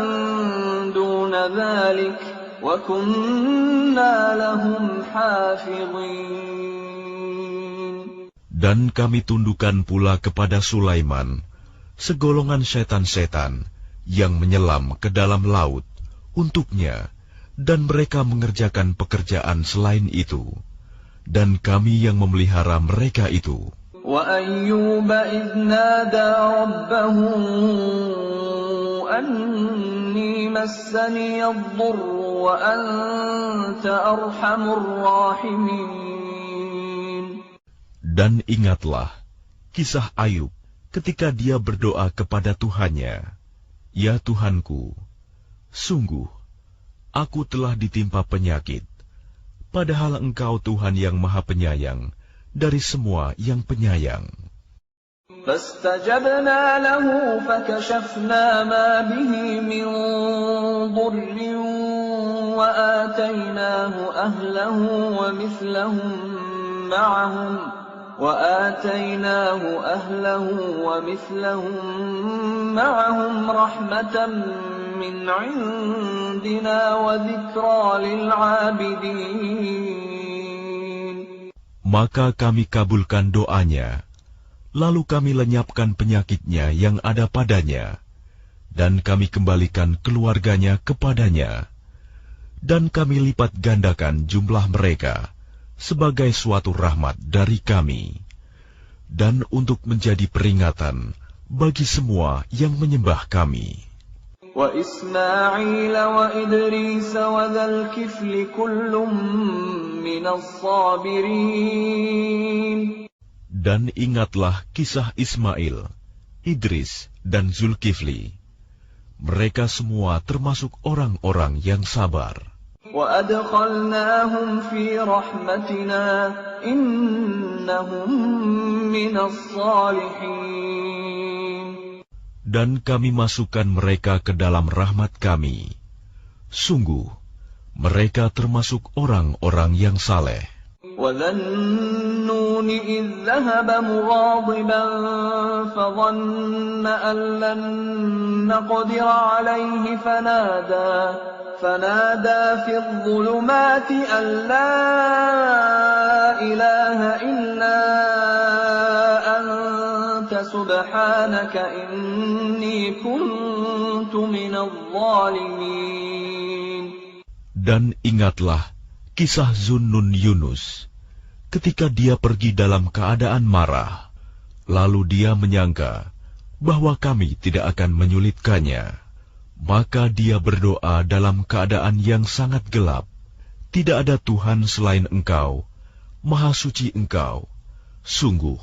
دُونَ ذَلِكَ وَكُنَّا لَهُمْ حَافِظِينَ. Dan kami tundukkan pula kepada Sulaiman segolongan setan-setan yang menyelam ke dalam laut untuknya, dan mereka mengerjakan pekerjaan selain itu, dan kami yang memelihara mereka itu. وَأَيُّوبَ إِذْ نَادَى رَبَّهُ أَنِّي مَسَّنِيَ الضُّرُّ وَأَنْتَ أَرْحَمُ الرَّاحِمِينَ. Dan ingatlah kisah Ayub ketika dia berdoa kepada Tuhannya, "Ya Tuhanku, sungguh aku telah ditimpa penyakit, padahal Engkau Tuhan yang Maha Penyayang dari semua yang penyayang." فَاسْتَجَبْنَا لَهُ فَكَشَفْنَا مَا بِهِ مِنْ ضُرٍّ وَآتَيْنَاهُ أَهْلَهُ وَمِثْلَهُمْ مَعَهُمْ رَحْمَةً مِّنْ عِنْدِنَا وَذِكْرَى لِلْعَابِدِينَ. Maka kami kabulkan doanya, lalu kami lenyapkan penyakitnya yang ada padanya, dan kami kembalikan keluarganya kepadanya, dan kami lipat gandakan jumlah mereka sebagai suatu rahmat dari kami, dan untuk menjadi peringatan bagi semua yang menyembah kami. Wa Ismail wa Idris wa dzal kifli kullum minas sabirin. Dan ingatlah kisah Ismail, Idris, dan Zulkifli. Mereka semua termasuk orang-orang yang sabar. وَأَدْخَلْنَاهُمْ فِي رَحْمَتِنَا إِنَّهُمْ مِنَ الصَّالِحِينَ. Dan kami masukkan mereka ke dalam rahmat kami. Sungguh, mereka termasuk orang-orang yang saleh. وَذَا النُّونِ إِذْ ذَهَبَ مُغَاضِبًا فَظَنَّ أَن لَّن نَّقْدِرَ عَلَيْهِ فنادى في الظلمات أن لا إله إلا أنت سبحانك إني كنت من الظالمين. Dan ingatlah kisah Zunnun Yunus ketika dia pergi dalam keadaan marah, lalu dia menyangka bahwa kami tidak akan menyulitkannya. Maka dia berdoa dalam keadaan yang sangat gelap. Tidak ada Tuhan selain Engkau, Maha Suci Engkau. Sungguh,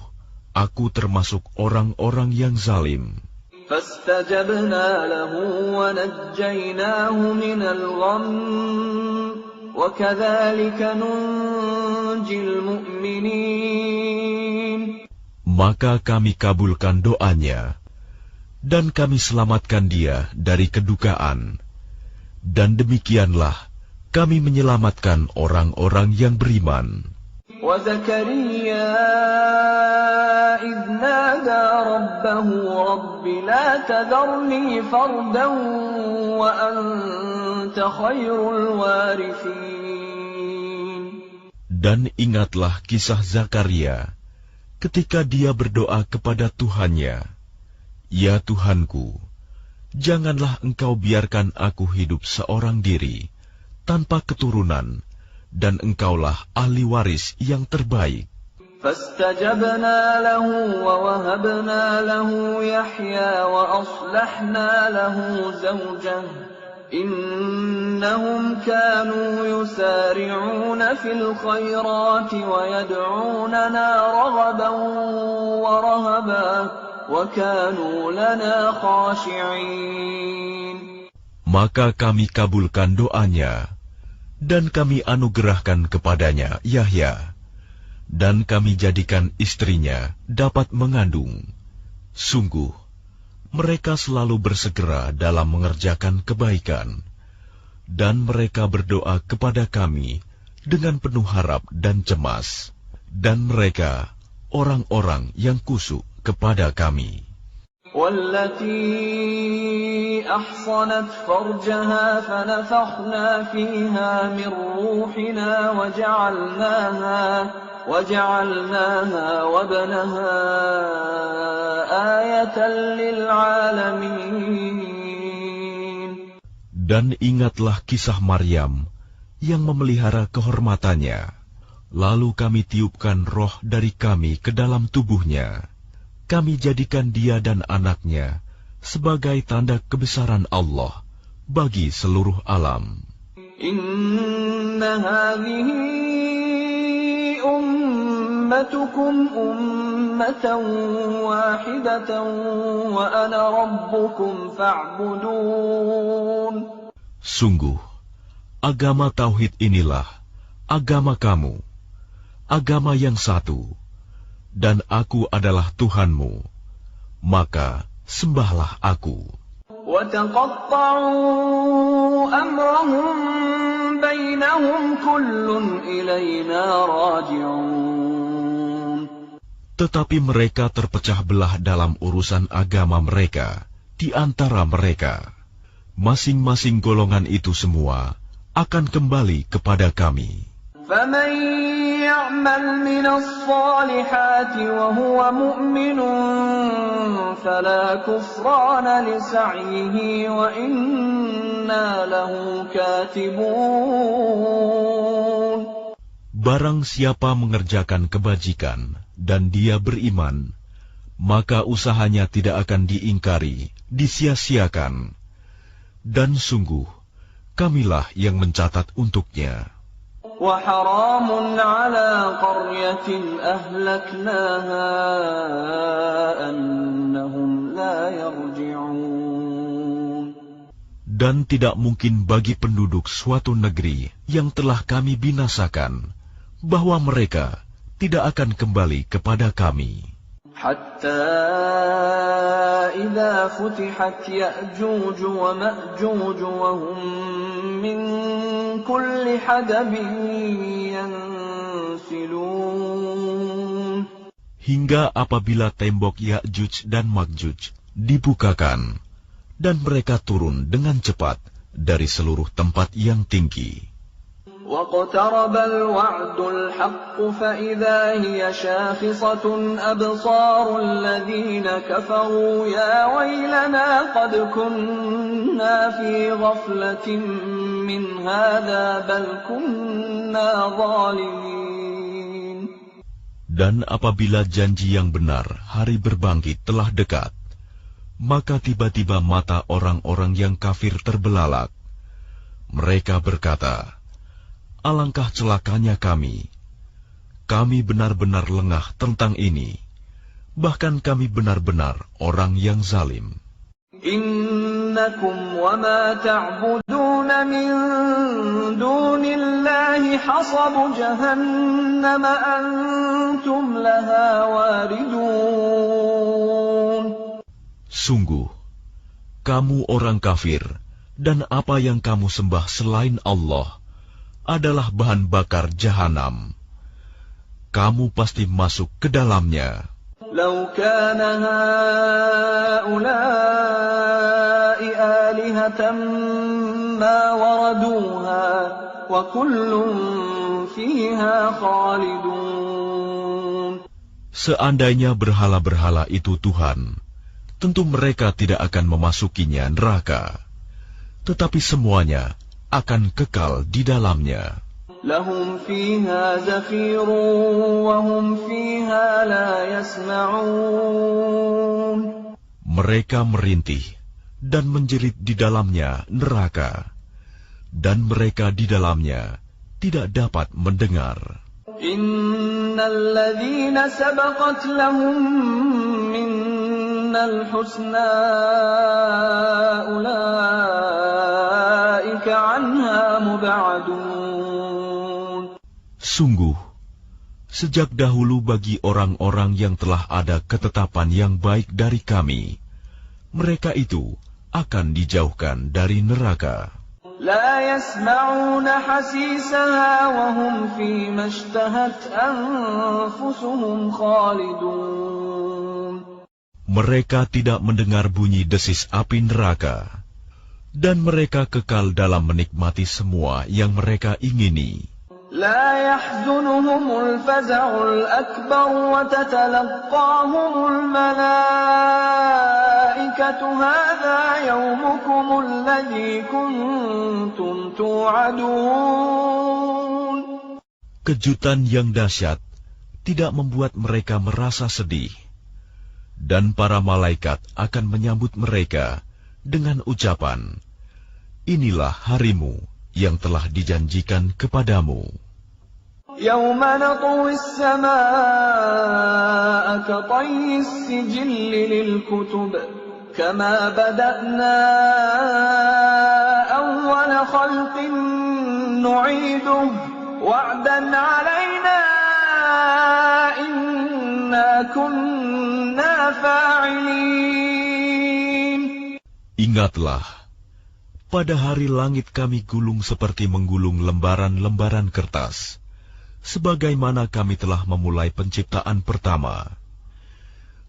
aku termasuk orang-orang yang zalim. فاستجبنا له ونجيناه من الغم وكذلك ننجي المؤمنين. Maka kami kabulkan doanya, dan kami selamatkan dia dari kedukaan. Dan demikianlah kami menyelamatkan orang-orang yang beriman. وَزَكَرِيَّا إِذْ نَادَى رَبَّهُ رَبِّ لَا تَذَرْنِي فَرْدًا وَأَنْتَ خَيْرُ الْوَارِثِينَ. Dan ingatlah kisah Zakaria ketika dia berdoa kepada Tuhannya, Ya Tuhanku, janganlah Engkau biarkan aku hidup seorang diri, tanpa keturunan, dan Engkaulah ahli waris yang terbaik. فَاسْتَجَبْنَا لَهُ وَوَهَبْنَا لَهُ يَحْيَى وَأَصْلَحْنَا لَهُ زَوْجَهُ إِنَّهُمْ كَانُوا يُسَارِعُونَ فِي الْخَيْرَاتِ وَيَدْعُونَنَا رَغَبًا وَرَهَبًا وَكَانُوا لَنَا خَاشِعِينَ. Maka kami kabulkan doanya, dan kami anugerahkan kepadanya Yahya, dan kami jadikan istrinya dapat mengandung. Sungguh, mereka selalu bersegera dalam mengerjakan kebaikan, dan mereka berdoa kepada kami dengan penuh harap dan cemas, dan mereka orang-orang yang kusuk kepada kami. وَالَّتِي أَحْصَنَتْ فَرْجَهَا فَنَفَخْنَا فِيهَا مِنْ رُوحِنَا وَجَعَلْنَاهَا وَابْنَهَا آيَةً لِلْعَالَمِينَ. Dan ingatlah kisah Maryam yang memelihara kehormatannya. Lalu kami tiupkan roh dari kami ke dalam tubuhnya. Kami jadikan dia dan anaknya sebagai tanda kebesaran Allah bagi seluruh alam. Inna hadhihi ummatukum ummatan wahidatan wa ana rabbukum fa'budun. Sungguh, agama tauhid inilah agama kamu, agama yang satu, dan aku adalah Tuhanmu, maka sembahlah aku. وَتَقَطَّعُوا أَمْرَهُمْ بَيْنَهُمْ كُلٌّ إِلَيْنَا رَاجِعُونَ. Tetapi mereka terpecah belah dalam urusan agama mereka di antara mereka. Masing-masing golongan itu semua akan kembali kepada kami. فَمَنْ يَعْمَلْ مِنَ الصَّالِحَاتِ وَهُوَ مُؤْمِنٌ فَلَا كُفْرَانَ لِسَعْيِهِ وَإِنَّا لَهُ كَاتِبُونَ. Barang siapa mengerjakan kebajikan dan dia beriman, maka usahanya tidak akan diingkari, disia-siakan. Dan sungguh, kamilah yang mencatat untuknya. وحرام على قرية أهلكناها أنهم لا يرجعون. Dan tidak mungkin bagi penduduk suatu negeri yang telah kami binasakan, bahwa mereka tidak akan kembali kepada kami. حتى إذا فتحت يأجوج ومأجوج وهم من كل حدب ينسلون. Hingga apabila tembok Ya'juj dan Ma'juj dibukakan, dan mereka turun dengan cepat dari seluruh tempat yang tinggi. واقترب الوعد الحق فإذا هي شاخصة أبصار الذين كفروا يا ويلنا قد كنا في غفلة من هذا بل كنا ظالمين. Dan apabila janji yang benar hari berbangkit telah dekat, maka tiba-tiba mata orang-orang yang kafir terbelalak. Mereka berkata, alangkah celakanya kami. Kami benar-benar lengah tentang ini. Bahkan kami benar-benar orang yang zalim. Innakum wa ma ta'budun min dunillahi hasabu jahannam antum laha waridun. Sungguh, kamu orang kafir, dan apa yang kamu sembah selain Allah adalah bahan bakar jahanam. Kamu pasti masuk ke dalamnya. Lau kana haula'i alihatan ma waraduha wa kullun fiha khalidun. Seandainya berhala-berhala itu Tuhan, tentu mereka tidak akan memasukinya neraka. Tetapi semuanya akan kekal di dalamnya. Lahum fiha zafirun wa hum fiha la yasma'un. Mereka merintih dan menjerit di dalamnya neraka, dan mereka di dalamnya tidak dapat mendengar. Innal ladzina sabaqat lahum minnal husna ulaika anha mub'adun. Sungguh, sejak dahulu bagi orang-orang yang telah ada ketetapan yang baik dari kami, mereka itu akan dijauhkan dari neraka. La yasma'una hasisaha wa hum fima ishtahat anfusuhum khalidun. Mereka tidak mendengar bunyi desis api neraka, dan mereka kekal dalam menikmati semua yang mereka ingini. لا يحزنهم الفزع الأكبر وتتلقاهم الملائكة هذا يومكم الذي كنتم توعدون. Kejutan yang dahsyat tidak membuat mereka merasa sedih, dan para malaikat akan menyambut mereka dengan ucapan, inilah harimu yang telah dijanjikan kepadamu. يوم نطوي السماء كطي السجل للكتب كما بدأنا أول خلق نعيده وعدا علينا إنا كنا فاعلين. Ingatlah, pada hari langit kami gulung seperti menggulung lembaran-lembaran kertas, sebagaimana kami telah memulai penciptaan pertama.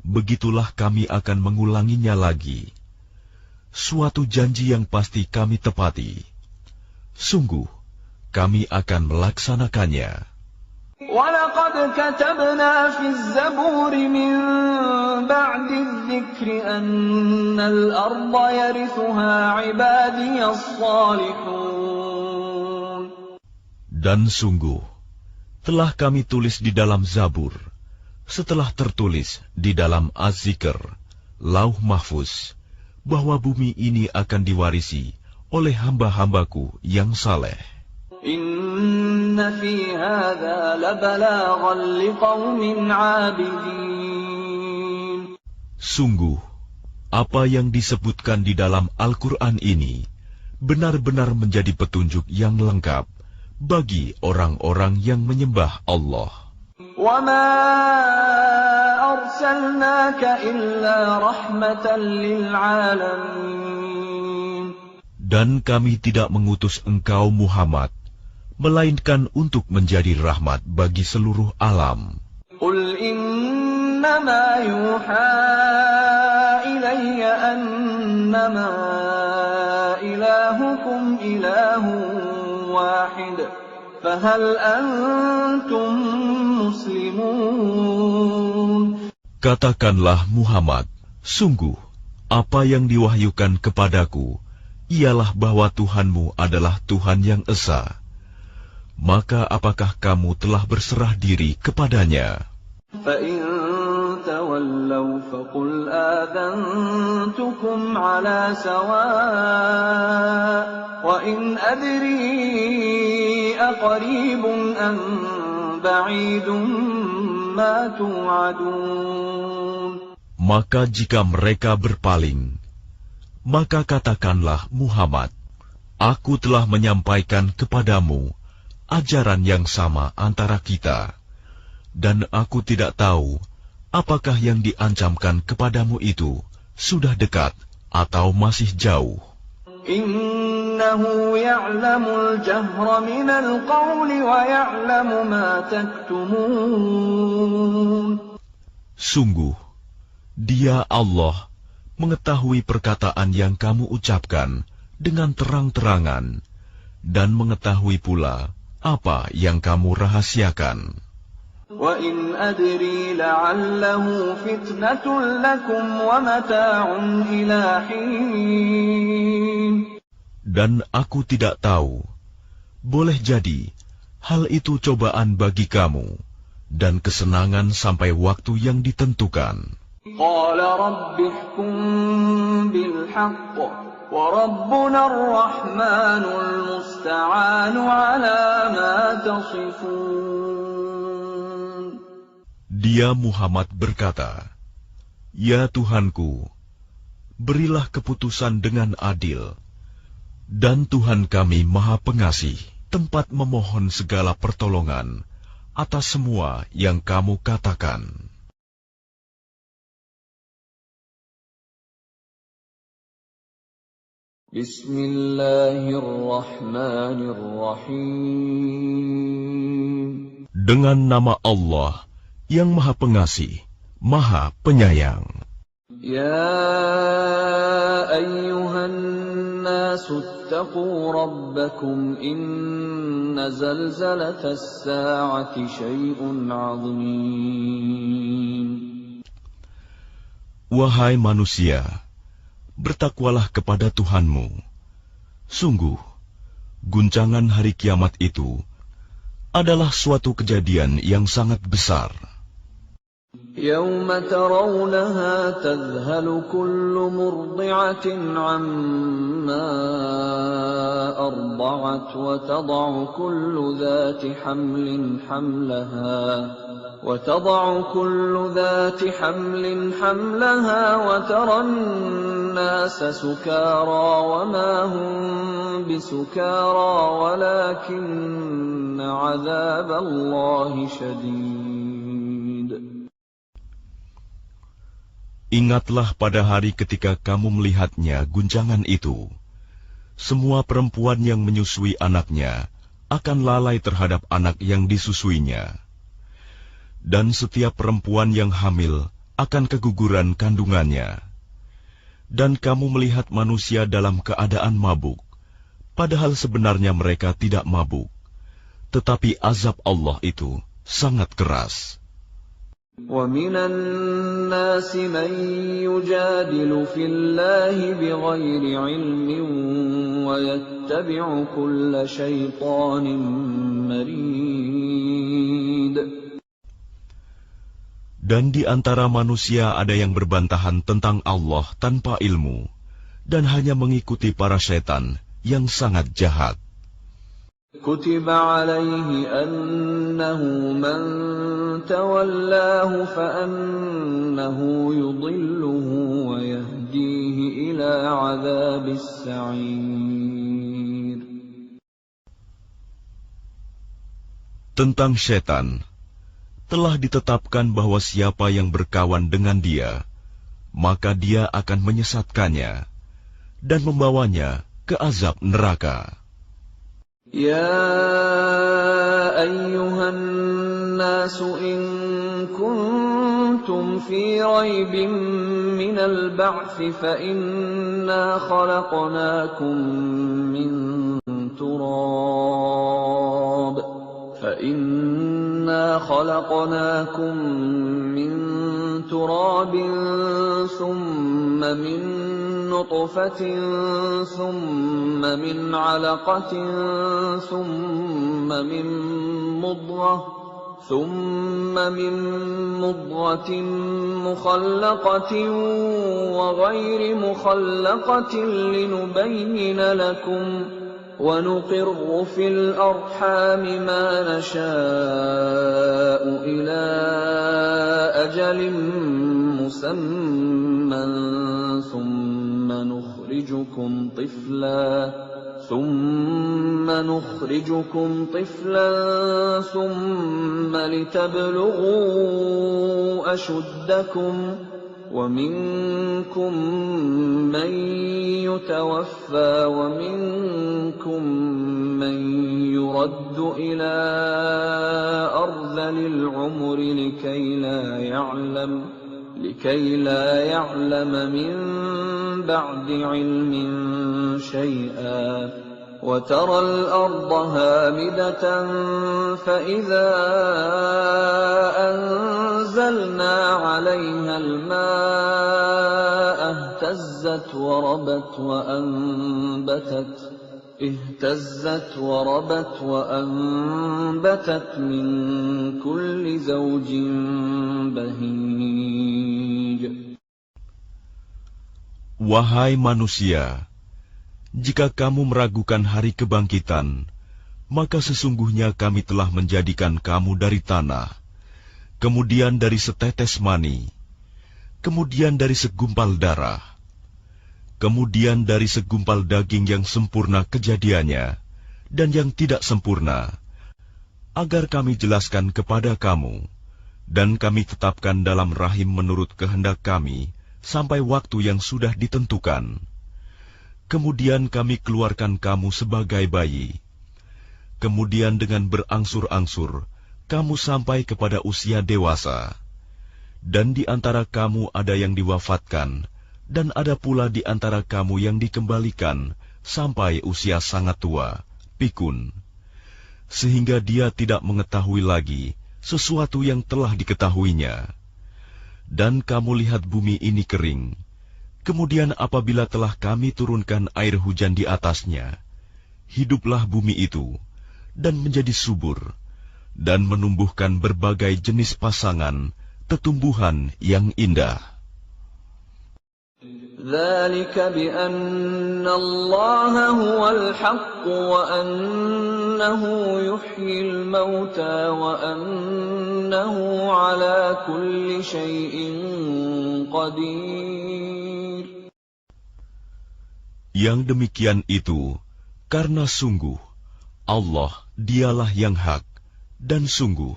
Begitulah kami akan mengulanginya lagi. Suatu janji yang pasti kami tepati. Sungguh, kami akan melaksanakannya. وَلَقَدْ كَتَبْنَا فِي الزَّبُورِ مِنْ بَعْدِ الذِّكْرِ أَنَّ الْأَرْضَ يَرِثُهَا عِبَادِيَ الصَّالِحُونَ. Dan sungguh, telah kami tulis di dalam Zabur, setelah tertulis di dalam Az-Zikr, Lauh Mahfuz, bahwa bumi ini akan diwarisi oleh hamba-hambaku yang saleh. Inna fi hadza labalaghan liqaumin 'abidin. Sungguh, apa yang disebutkan di dalam Al-Quran ini benar-benar menjadi petunjuk yang lengkap bagi orang-orang yang menyembah Allah. Wa ma arsalnaka illa rahmatan lil 'alamin. Dan kami tidak mengutus engkau Muhammad, melainkan untuk menjadi rahmat bagi seluruh alam. Qul innama yuha ilayya annama ilahukum ilahun wahid, fahal antum muslimun. Katakanlah Muhammad, sungguh apa yang diwahyukan kepadaku ialah bahwa Tuhanmu adalah Tuhan yang esa. Maka apakah kamu telah berserah diri kepadanya? فَإِن تَوَلَّوْا فَقُلْ آذَنْتُكُمْ عَلَى سَوَاءٍ وَإِنْ أَدْرِي أَقَرِيبٌ أَمْ بَعِيدٌ مَا تُوعَدُونَ. Maka jika mereka berpaling, maka katakanlah Muhammad, aku telah menyampaikan kepadamu ajaran yang sama antara kita, dan aku tidak tahu apakah yang diancamkan kepadamu itu sudah dekat atau masih jauh. Innahu ya'lamul jahra minal qawli wa ya'lamu ma taktumun. Sungguh, Dia Allah mengetahui perkataan yang kamu ucapkan dengan terang-terangan, dan mengetahui pula apa yang kamu rahasiakan. Wa in adri la'allahu fitnatun lakum wa mata'un ila hin. Dan aku tidak tahu, boleh jadi hal itu cobaan bagi kamu dan kesenangan sampai waktu yang ditentukan. Qala rabbi ihkum bil haqq wa rabbuna ar-rahmanul musta'anu ala ma tasifun. Dia Muhammad berkata, Ya Tuhanku, berilah keputusan dengan adil, dan Tuhan kami Maha Pengasih, tempat memohon segala pertolongan atas semua yang kamu katakan. Bismillahirrahmanirrahim. Dengan nama Allah yang Maha Pengasih, Maha Penyayang. Ya ayyuhan nasu ittaqu rabbakum inna zalzalatas sa'ati syai'un 'azim. Wahai manusia, bertakwalah kepada Tuhanmu. Sungguh, guncangan hari kiamat itu adalah suatu kejadian yang sangat besar. يوم ترونها تذهل كل مرضعة عما أرضعت وتضع كل ذات حمل حملها وترى الناس سكارى وما هم بسكارى ولكن عذاب الله شديد. Ingatlah pada hari ketika kamu melihatnya guncangan itu. Semua perempuan yang menyusui anaknya akan lalai terhadap anak yang disusuinya. Dan setiap perempuan yang hamil akan keguguran kandungannya. Dan kamu melihat manusia dalam keadaan mabuk, padahal sebenarnya mereka tidak mabuk. Tetapi azab Allah itu sangat keras. وَمِنَ النَّاسِ مَن يُجَادِلُ فِي اللَّهِ بِغَيْرِ عِلْمٍ وَيَتَّبِعُ كُلَّ شَيْطَانٍ مَرِيدٍ. Dan di antara manusia ada yang berbantahan tentang Allah tanpa ilmu, dan hanya mengikuti para setan yang sangat jahat. كتب عليه أنه من تولاه فأنه يضله ويهديه إلى عذاب السعير. Tentang setan, telah ditetapkan bahwa siapa yang berkawan dengan dia, maka dia akan menyesatkannya dan membawanya ke azab neraka. يا أيها الناس إن كنتم في ريب من البعث فإنا خلقناكم من تراب ثم من نطفة ثم من علقة ثم من مضغة مخلقة وغير مخلقة لنبين لكم ونقر في الأرحام ما نشاء إلى أجل مسمى ثم نخرجكم طفلا ثم لتبلغوا أشدكم ومنكم من يتوفى ومنكم من يرد إلى أرذل العمر لكي لا يعلم من بعد علم شيئا وترى الأرض هامدة فإذا أنزلنا عليها الماء اهتزت وربت وأنبتت من كل زوج بهيج. Wahai manusia, jika kamu meragukan hari kebangkitan, maka sesungguhnya kami telah menjadikan kamu dari tanah, kemudian dari setetes mani, kemudian dari segumpal darah, kemudian dari segumpal daging yang sempurna kejadiannya dan yang tidak sempurna, agar kami jelaskan kepada kamu, dan kami tetapkan dalam rahim menurut kehendak kami sampai waktu yang sudah ditentukan. Kemudian kami keluarkan kamu sebagai bayi. Kemudian dengan berangsur-angsur, kamu sampai kepada usia dewasa. Dan di antara kamu ada yang diwafatkan, dan ada pula di antara kamu yang dikembalikan sampai usia sangat tua, pikun. Sehingga dia tidak mengetahui lagi sesuatu yang telah diketahuinya. Dan kamu lihat bumi ini kering. Kemudian apabila telah kami turunkan air hujan di atasnya, hiduplah bumi itu, dan menjadi subur, dan menumbuhkan berbagai jenis pasangan, tetumbuhan yang indah. ذلك بأن الله هو الحق وأنه يحيي الموتى وأنه على كل شيء قدير. Yang demikian itu karena sungguh Allah dialah yang hak, dan sungguh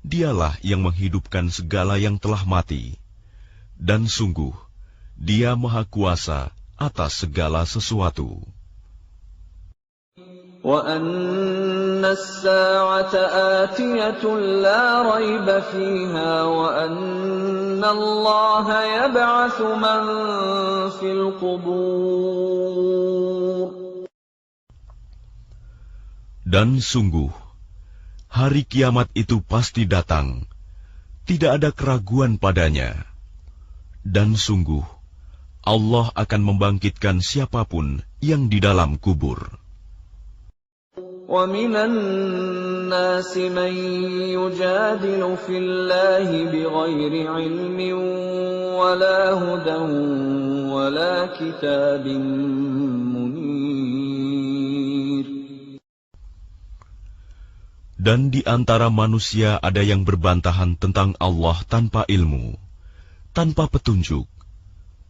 dialah yang menghidupkan segala yang telah mati, dan sungguh Dia Maha Kuasa atas segala sesuatu. وَأَنَّ السَّاعَةَ آتِيَةٌ لَا رَيْبَ فِيهَا وَأَنَّ اللَّهَ يَبْعَثُ مَن فِي الْقُبُورِ. Dan sungguh, hari kiamat itu pasti datang, tidak ada keraguan padanya. Dan sungguh, Allah akan membangkitkan siapapun yang di dalam kubur. وَمِنَ النَّاسِ مَن يُجَادِلُ فِي اللَّهِ بِغَيْرِ عِلْمٍ وَلَا هُدًى وَلَا كِتَابٍ مُنِيرٍ. Dan di antara manusia ada yang berbantahan tentang Allah tanpa ilmu, tanpa petunjuk,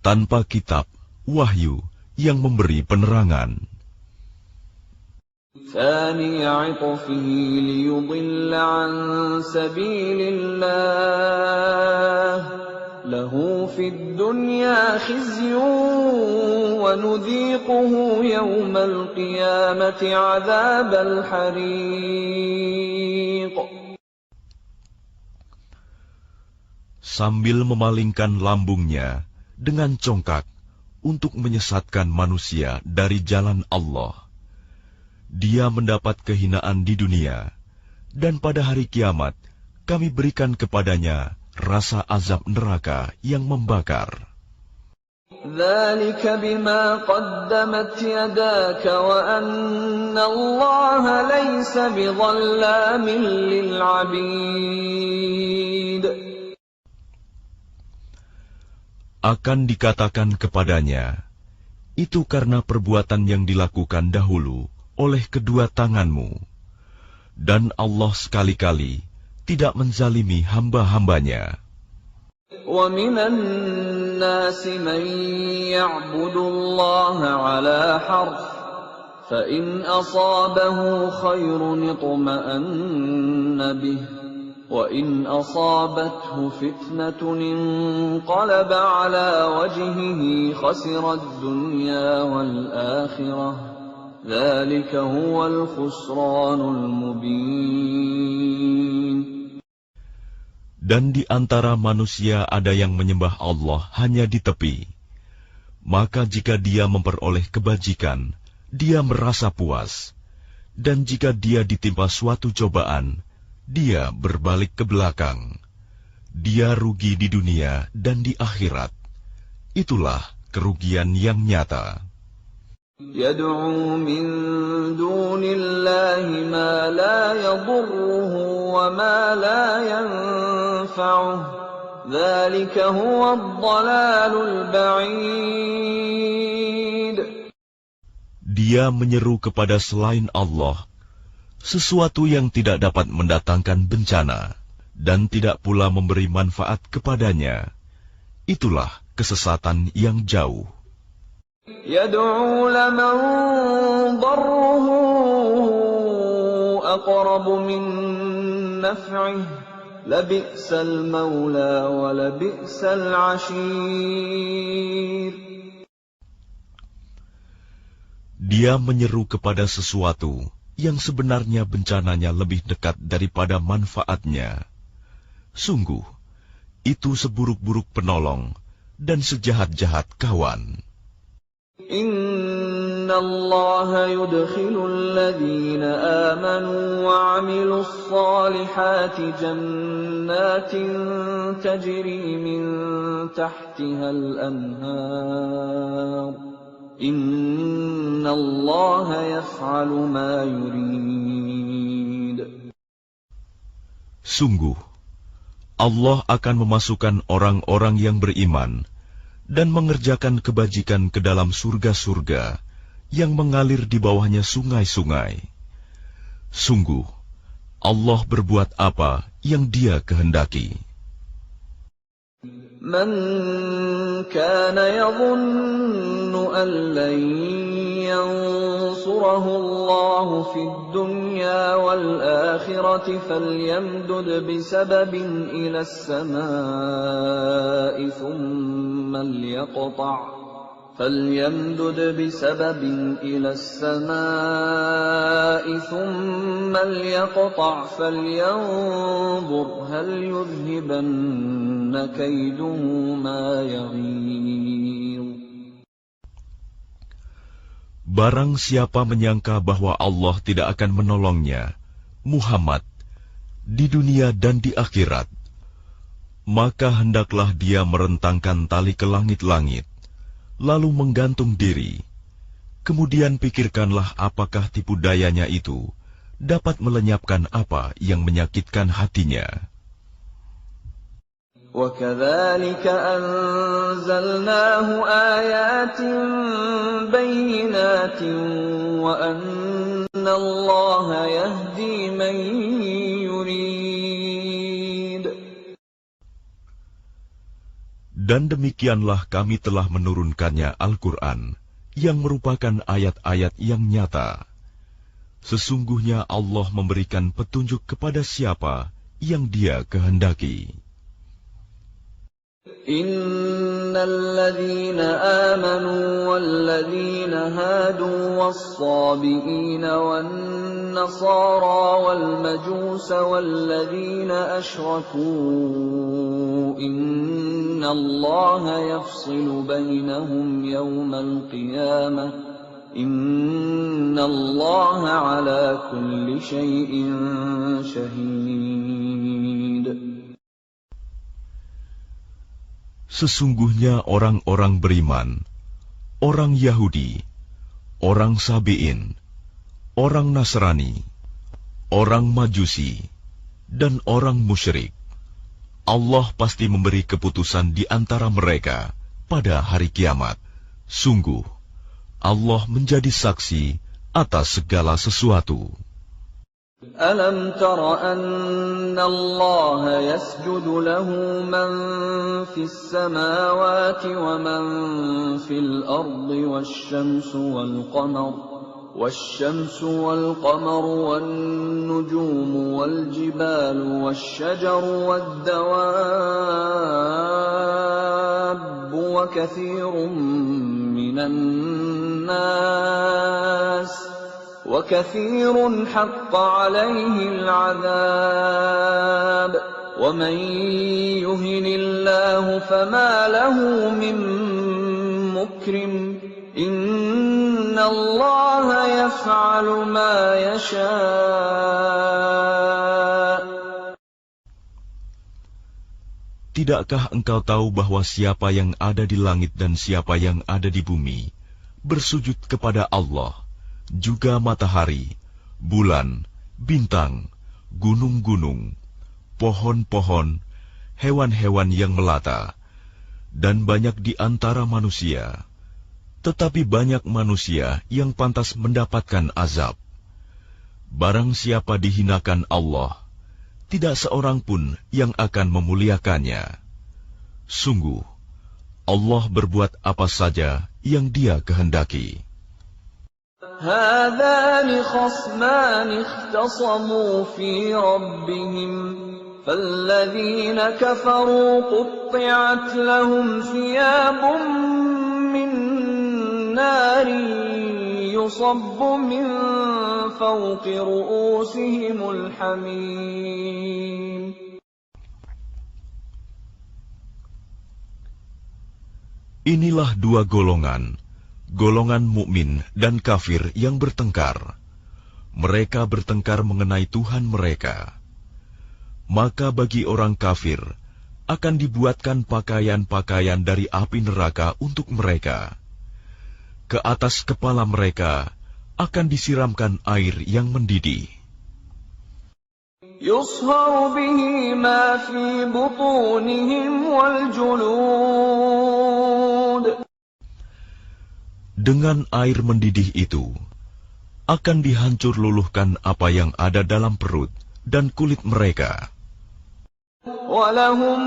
tanpa kitab, wahyu yang memberi penerangan. ثاني عطفه ليضل عن سبيل الله له في الدنيا خزي ونذيقه يوم القيامة عذاب الحريق. Sambil memalingkan lambungnya dengan congkak untuk menyesatkan manusia dari jalan Allah, dia mendapat kehinaan di dunia, dan pada hari kiamat kami berikan kepadanya rasa azab neraka yang membakar. ذَلِكَ بِمَا قَدَّمَتْ يَدَاكَ وَأَنَّ اللَّهَ لَيْسَ بِظَلَّامٍ لِلْعَبِيدِ. Akan dikatakan kepadanya, itu karena perbuatan yang dilakukan dahulu oleh kedua tanganmu, dan Allah sekali-kali tidak menzalimi hamba-hambanya. وَمِنَ النَّاسِ مَن يَعْبُدُ اللَّهَ عَلَى حَرْفٍ فَإِنْ أَصَابَهُ خَيْرٌ اطْمَأَنَّ بِهِ وَإِنْ أَصَابَتْهُ فِتْنَةٌ انقَلَبَ عَلَى وَجْهِهِ خَسِرَ الدُّنْيَا وَالْآخِرَةَ ذَلِكَ هُوَ الْخُسْرَانُ الْمُبِينُ. Dan di antara manusia ada yang menyembah Allah hanya di tepi. Maka jika dia memperoleh kebajikan, dia merasa puas. Dan jika dia ditimpa suatu cobaan, dia berbalik ke belakang. Dia rugi di dunia dan di akhirat. Itulah kerugian yang nyata. يَدْعُو مِن دُونِ اللَّهِ مَا لَا يَضُرُّهُ وَمَا لَا يَنفَعُهُ ذَلِكَ هُوَ الضَّلَالُ الْبَعِيدُ. Dia menyeru kepada selain Allah sesuatu yang tidak dapat mendatangkan bencana dan tidak pula memberi manfaat kepadanya. Itulah kesesatan yang jauh. يَدْعُو لَمَن ضَرُّهُ أَقْرَبُ مِن نَّفْعِهِ لَبِئْسَ الْمَوْلَىٰ وَلَبِئْسَ الْعَشِيرُ. Dia menyeru kepada sesuatu yang sebenarnya bencananya lebih dekat daripada manfaatnya. Sungguh, itu seburuk-buruk penolong dan sejahat-jahat kawan. إِنَّ اللَّهَ يُدْخِلُ الَّذِينَ آمَنُوا وَعَمِلُوا الصَّالِحَاتِ جَنَّاتٍ تَجْرِي مِن تَحْتِهَا الْأَنْهَارُ إِنَّ اللَّهَ يَفْعَلُ مَا يُرِيدُ. Sungguh, Allah akan memasukkan orang-orang yang beriman dan mengerjakan kebajikan ke dalam surga-surga yang mengalir di bawahnya sungai-sungai. Sungguh, Allah berbuat apa yang Dia kehendaki. مَنْ كَانَ يَظُنُّ أَنْ لَنْ يَنْصُرَهُ اللَّهُ فِي الدُّنْيَا وَالْآخِرَةِ فَلْيَمْدُدْ بِسَبَبٍ إِلَى السَّمَاءِ ثُمَّ لْيَقْطَعْ فَلْيَنْظُرْ هَلْ يُذْهِبَنَّ كَيْدُهُ مَا يَغِيظُ. Barang siapa menyangka bahwa Allah tidak akan menolongnya, Muhammad, di dunia dan di akhirat, maka hendaklah dia merentangkan tali ke langit-langit, lalu menggantung diri. Kemudian pikirkanlah apakah tipu dayanya itu dapat melenyapkan apa yang menyakitkan hatinya. وَكَذَلِكَ أَنزَلْنَاهُ آيَاتٍ بَيِّنَاتٍ وَأَنَّ اللَّهَ يَهْدِي مَن يُرِيدُ. Dan demikianlah kami telah menurunkannya Al-Quran, yang merupakan ayat-ayat yang nyata. Sesungguhnya Allah memberikan petunjuk kepada siapa yang Dia kehendaki. Innal ladzina amanu wal ladzina hadu was-sabiina wan nasara wal majusa wal ladzina asyraku innallaha yafsilu bainahum yawmal qiyamah innallaha ala kulli syai'in syahid. Sesungguhnya orang-orang beriman, orang Yahudi, orang Sabi'in, orang Nasrani, orang Majusi, dan orang musyrik, Allah pasti memberi keputusan di antara mereka pada hari kiamat. Sungguh, Allah menjadi saksi atas segala sesuatu. Alam tara anna Allah yasjudu lahu man fis samawati wa man fil ardi wasyamsu wal qamaru wan nujumu wal jibalu wasyajaru wad dawabbu wa katsirun minan nas وَكَثِيرٌ حَقَّ عَلَيْهِ الْعَذَابُ وَمَنْ يُهِنِ اللَّهُ فَمَا لَهُ مِنْ مُكْرِمٍ إِنَّ اللَّهَ يَفْعَلُ مَا يَشَاءُ. Tidakkah engkau tahu bahwa siapa yang ada di langit dan siapa yang ada di bumi bersujud kepada Allah, juga matahari, bulan, bintang, gunung-gunung, pohon-pohon, hewan-hewan yang melata, dan banyak di antara manusia. Tetapi banyak manusia yang pantas mendapatkan azab. Barang siapa dihinakan Allah, tidak seorang pun yang akan memuliakannya. Sungguh, Allah berbuat apa saja yang Dia kehendaki. هذان خصمان اختصموا في ربهم فالذين كفروا قطعت لهم ثياب من نار يصب من فوق رؤوسهم الحميم. Inilah dua golongan mukmin dan kafir yang bertengkar. Mereka bertengkar mengenai Tuhan mereka. Maka bagi orang kafir akan dibuatkan pakaian-pakaian dari api neraka untuk mereka. Ke atas kepala mereka akan disiramkan air yang mendidih. Yusharu bihi ma fi butunihim wal julud. Dengan air mendidih itu, akan dihancur luluhkan apa yang ada dalam perut dan kulit mereka. وَلَهُمْ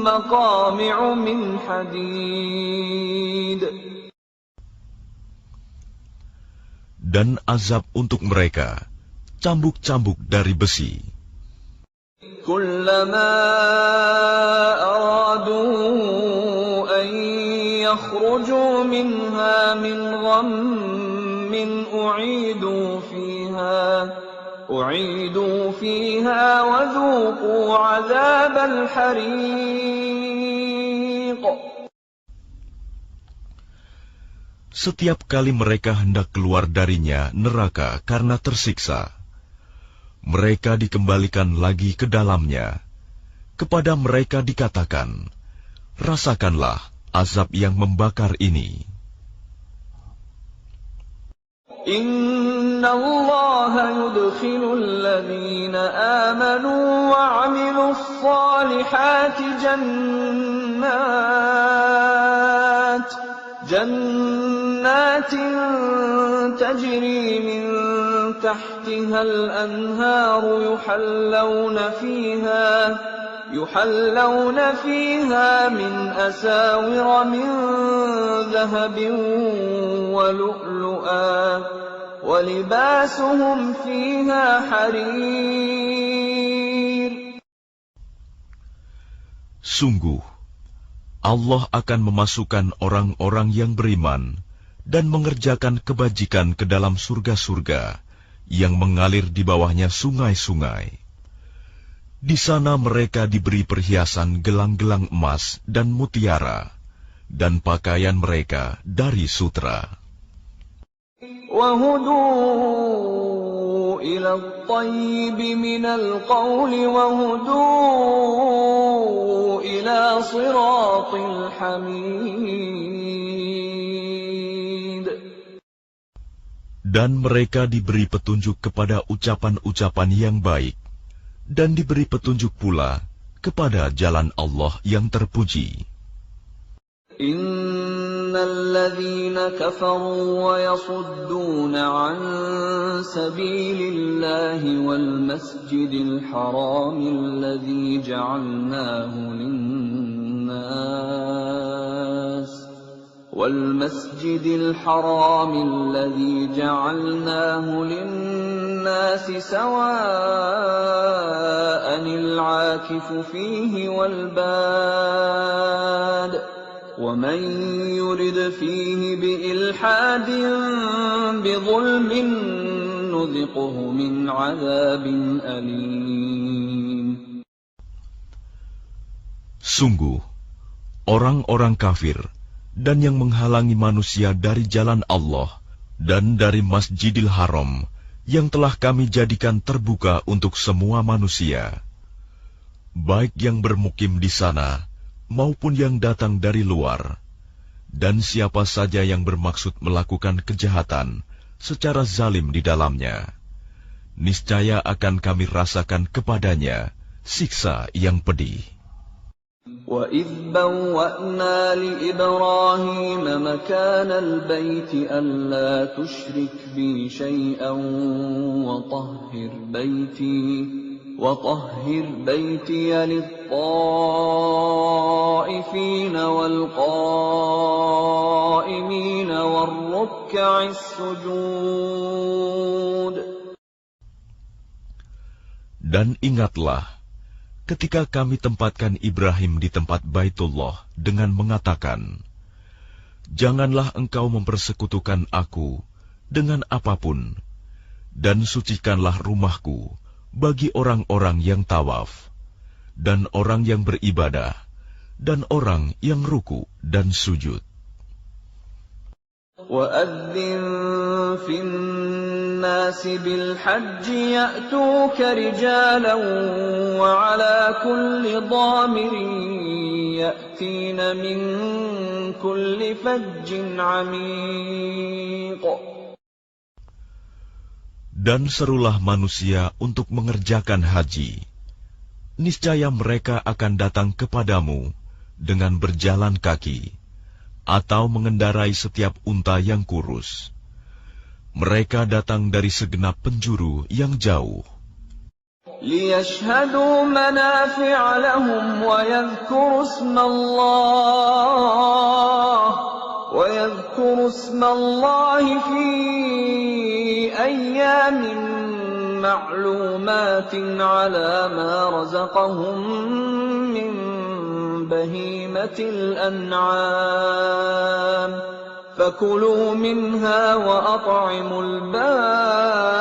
مَقَامِعُ مِنْ حَدِيدٍ. Dan azab untuk mereka, cambuk-cambuk dari besi. كُلَّمَا أَرَادُوا أَنْ يَخْرُجُوا مِنْهَا مِنْ غَمٍّ أُعِيدُوا فِيهَا وَذُوقُوا عَذَابَ الْحَرِيقِ. Setiap kali mereka hendak keluar darinya neraka karena tersiksa, mereka dikembalikan lagi ke dalamnya. Kepada mereka dikatakan, rasakanlah azab yang membakar ini. Inna Allah yudkhilul ladhina amanu wa 'amilus salihati jannatin tajri min tahtiha al-anharu yuhallawna fiha min asawira min dhahabin wa lu'lu'a wa libasuhum fiha harir. Sungguh, Allah akan memasukkan orang-orang yang beriman dan mengerjakan kebajikan ke dalam surga-surga yang mengalir di bawahnya sungai-sungai. Di sana mereka diberi perhiasan gelang-gelang emas dan mutiara, dan pakaian mereka dari sutra. وَهُدُوا إِلَى الطَّيِّبِ مِنَ الْقَوْلِ وَهُدُوا إِلَى صِرَاطِ الْحَمِيدِ. Dan mereka diberi petunjuk kepada ucapan-ucapan yang baik, dan diberi petunjuk pula kepada jalan Allah yang terpuji. Innal ladzina kafaru wa yasudduna 'an sabilillahi wal masjidil haramil ladzi ja'alnahu lin-nas sawa'anil 'akifu fihi wal bad. وَمَنْ يُرِدْ فِيهِ بِإِلْحَادٍ بِظُلْمٍ نُذِقْهُ مِنْ عَذَابٍ أَلِيمٍ. Sungguh, orang-orang kafir dan yang menghalangi manusia dari jalan Allah dan dari Masjidil Haram yang telah kami jadikan terbuka untuk semua manusia, baik yang bermukim di sana maupun yang datang dari luar, dan siapa saja yang bermaksud melakukan kejahatan secara zalim di dalamnya, niscaya akan kami rasakan kepadanya siksa yang pedih. وَإِذْ بَوَّأْنَا لِإِبْرَاهِيمَ مَكَانَ الْبَيْتِ أَلَّا تُشْرِكْ بِي شَيْئًا وَطَهِّرْ بَيْتِيَ لِلطَّائِفِينَ وَالْقَائِمِينَ وَالرُّكَّعِ السُّجُودِ. Dan ingatlah ketika kami tempatkan Ibrahim di tempat Baitullah dengan mengatakan, janganlah engkau mempersekutukan aku dengan apapun, dan sucikanlah rumahku bagi orang-orang yang tawaf, dan orang yang beribadah, dan orang yang ruku dan sujud. وَأَذِّن فِي النَّاسِ بِالْحَجِّ يَأْتُوكَ رِجَالًا وَعَلَى كُلِّ ضَامِرٍ يَأْتِينَ مِنْ كُلِّ فَجٍّ عَمِيقٍ. Dan serulah manusia untuk mengerjakan haji. Niscaya mereka akan datang kepadamu dengan berjalan kaki, atau mengendarai setiap unta yang kurus. Mereka datang dari segenap penjuru yang jauh. لِيَشْهَدُوا مَنَافِعَ لَهُمْ وَيَذْكُرُوا اسْمَ اللَّهِ فِي أَيَّامٍ مَّعْلُومَاتٍ عَلَى مَا رَزَقَهُم مِّن بَهِيمَةِ الْأَنْعَامِ فَكُلُوا مِنْهَا وَأَطْعِمُوا الْبَائِسَ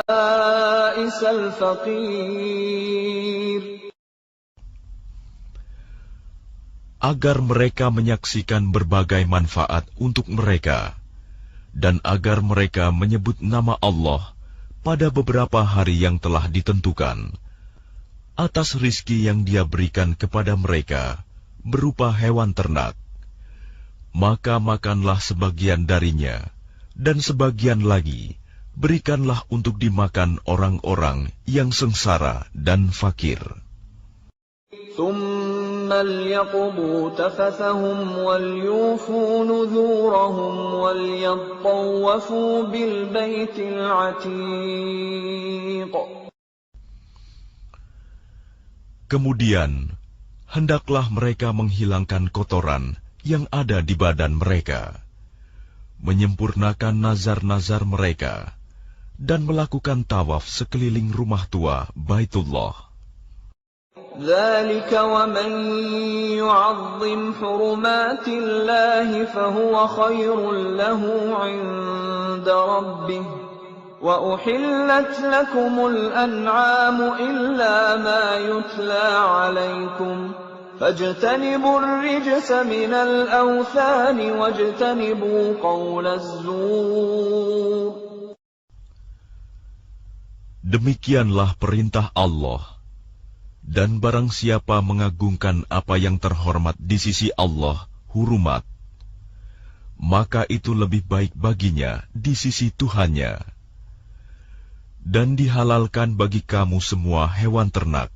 الْفَقِيرَ. Agar mereka menyaksikan berbagai manfaat untuk mereka, dan agar mereka menyebut nama Allah pada beberapa hari yang telah ditentukan, atas rizki yang Dia berikan kepada mereka berupa hewan ternak. Maka makanlah sebagian darinya, dan sebagian lagi berikanlah untuk dimakan orang-orang yang sengsara dan fakir. ثم ليقضوا تفثهم وليوفوا نذورهم وليطوفوا بالبيت العتيق. Kemudian, hendaklah mereka menghilangkan kotoran yang ada di badan mereka, menyempurnakan nazar-nazar mereka, dan melakukan tawaf sekeliling rumah tua Baitullah. ذلك ومن يعظم حرمات الله فهو خير له عند ربه وأحلت لكم الأنعام إلا ما يتلى عليكم فاجتنبوا الرجس من الأوثان واجتنبوا قول الزور. Demikianlah perintah Allah. Dan barang siapa mengagungkan apa yang terhormat di sisi Allah, hurumat, maka itu lebih baik baginya di sisi Tuhannya. Dan dihalalkan bagi kamu semua hewan ternak,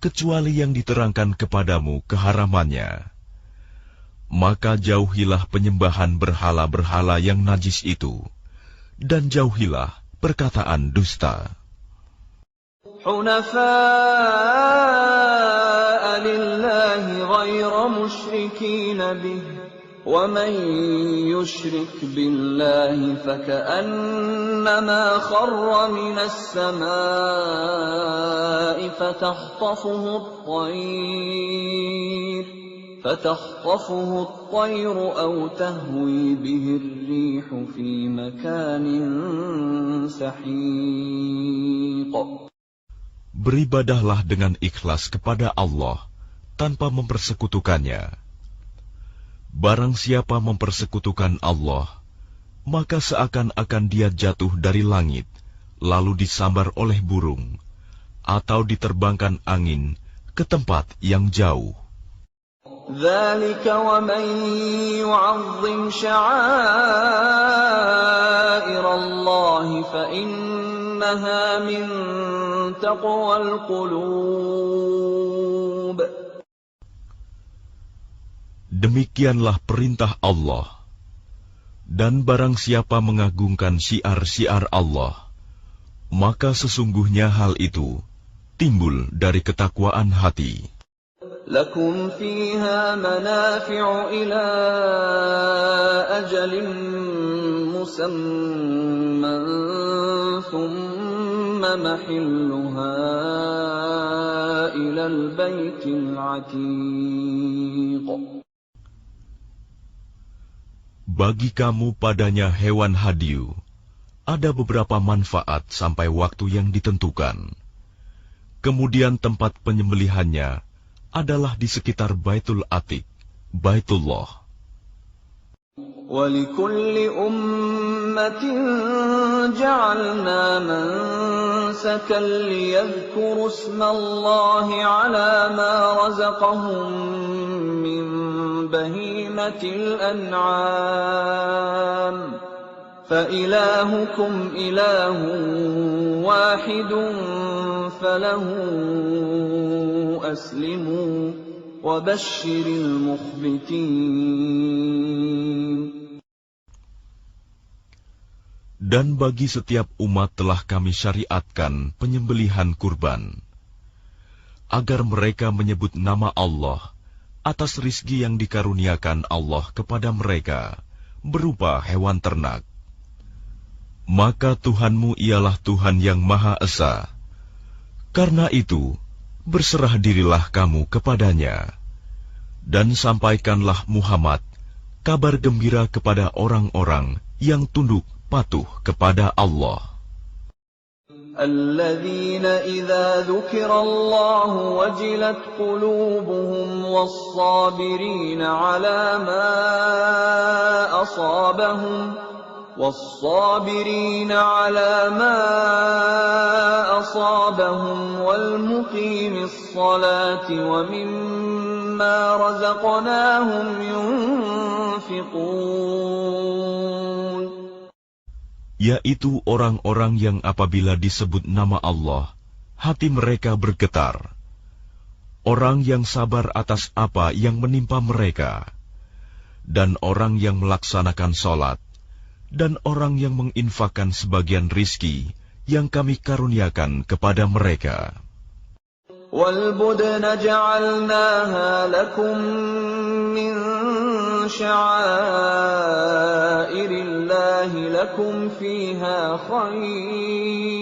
kecuali yang diterangkan kepadamu keharamannya. Maka jauhilah penyembahan berhala-berhala yang najis itu, dan jauhilah perkataan dusta. حنفاء لله غير مشركين به ومن يشرك بالله فكأنما خر من السماء فتخطفه الطير أو تهوي به الريح في مكان سحيق. Beribadahlah dengan ikhlas kepada Allah tanpa mempersekutukannya. Barang siapa mempersekutukan Allah, maka seakan-akan dia jatuh dari langit, lalu disambar oleh burung, atau diterbangkan angin ke tempat yang jauh. ذلك ومن يعظم شعائر الله فإنها من تقوى القلوب. Demikianlah perintah Allah. Dan barang siapa mengagungkan syiar-syiar Allah, maka sesungguhnya hal itu timbul dari ketakwaan hati. لكم فيها منافع إلى أجل مسمى ثم محلها إلى البيت العتيق. Bagi kamu padanya hewan hadiu, ada beberapa manfaat sampai waktu yang ditentukan. Kemudian tempat penyembelihannya adalah di sekitar Baitul Atiq, Baitullah. وَلِكُلِّ أُمَّةٍ جَعَلْنَا مَنسَكًا لِيَذْكُرُوا اسْمَ اللَّهِ عَلَى مَا رَزَقَهُم مِّن بَهِيمَةِ الْأَنْعَامِ فَإِلَٰهُكُمْ إِلَٰهٌ وَاحِدٌ فَلَهُ أَسْلِمُوا وَبَشِّرِ الْمُخْبِتِينَ. Dan bagi setiap umat telah kami syariatkan penyembelihan kurban, agar mereka menyebut nama Allah atas rizki yang dikaruniakan Allah kepada mereka berupa hewan ternak. Maka Tuhanmu ialah Tuhan yang Maha Esa. Karena itu, berserah dirilah kamu kepadanya, dan sampaikanlah Muhammad kabar gembira kepada orang-orang yang tunduk patuh kepada Allah. الذين إذا ذكر الله وجلت قلوبهم والصابرين على ما أصابهم والمقيم الصلاة ومما رزقناهم ينفقون. yaitu orang-orang yang apabila disebut nama Allah, hati mereka bergetar. Orang yang sabar atas apa yang menimpa mereka, dan orang yang melaksanakan sholat, dan orang yang menginfakkan sebagian rizki yang kami karuniakan kepada mereka. وَالْبُدْنَ جَعَلْنَاهَا لَكُمْ مِنْ شَعَائِرِ اللَّهِ لَكُمْ فِيهَا خَيْرٌ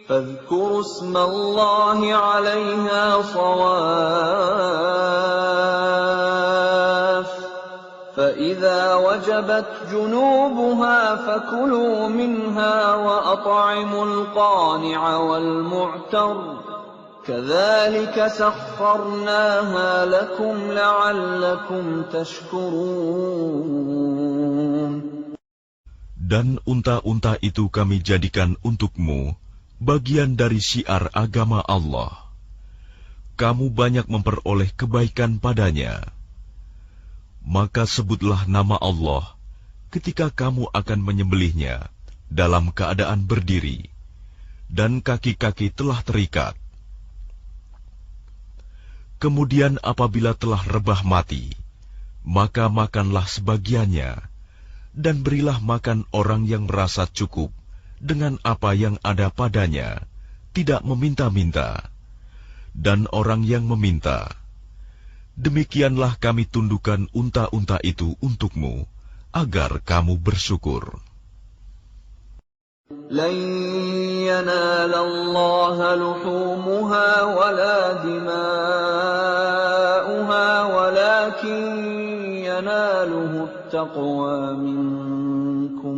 فَاذْكُرُوا اسْمَ اللَّهِ عَلَيْهَا صَوَافَّ فَإِذَا وَجَبَتْ جُنُوبُهَا فَكُلُوا مِنْهَا وَأَطْعِمُوا الْقَانِعَ وَالْمُعْتَرَّ كَذَلِكَ سَخَّرْنَاهَا لَكُمْ لَعَلَّكُمْ تَشْكُرُونَ. Dan unta-unta itu kami jadikan untukmu bagian dari syiar agama Allah. Kamu banyak memperoleh kebaikan padanya. Maka sebutlah nama Allah ketika kamu akan menyembelihnya dalam keadaan berdiri, dan kaki-kaki telah terikat. Kemudian apabila telah rebah mati, maka makanlah sebagiannya, dan berilah makan orang yang merasa cukup dengan apa yang ada padanya, tidak meminta-minta, dan orang yang meminta. Demikianlah kami tundukkan unta-unta itu untukmu, agar kamu bersyukur. لَنْ يَنَالَ اللَّهَ لُحُومُهَا وَلَا دِمَاؤُهَا وَلَكِنْ يَنَالُهُ التَّقْوَى مِنْكُمْ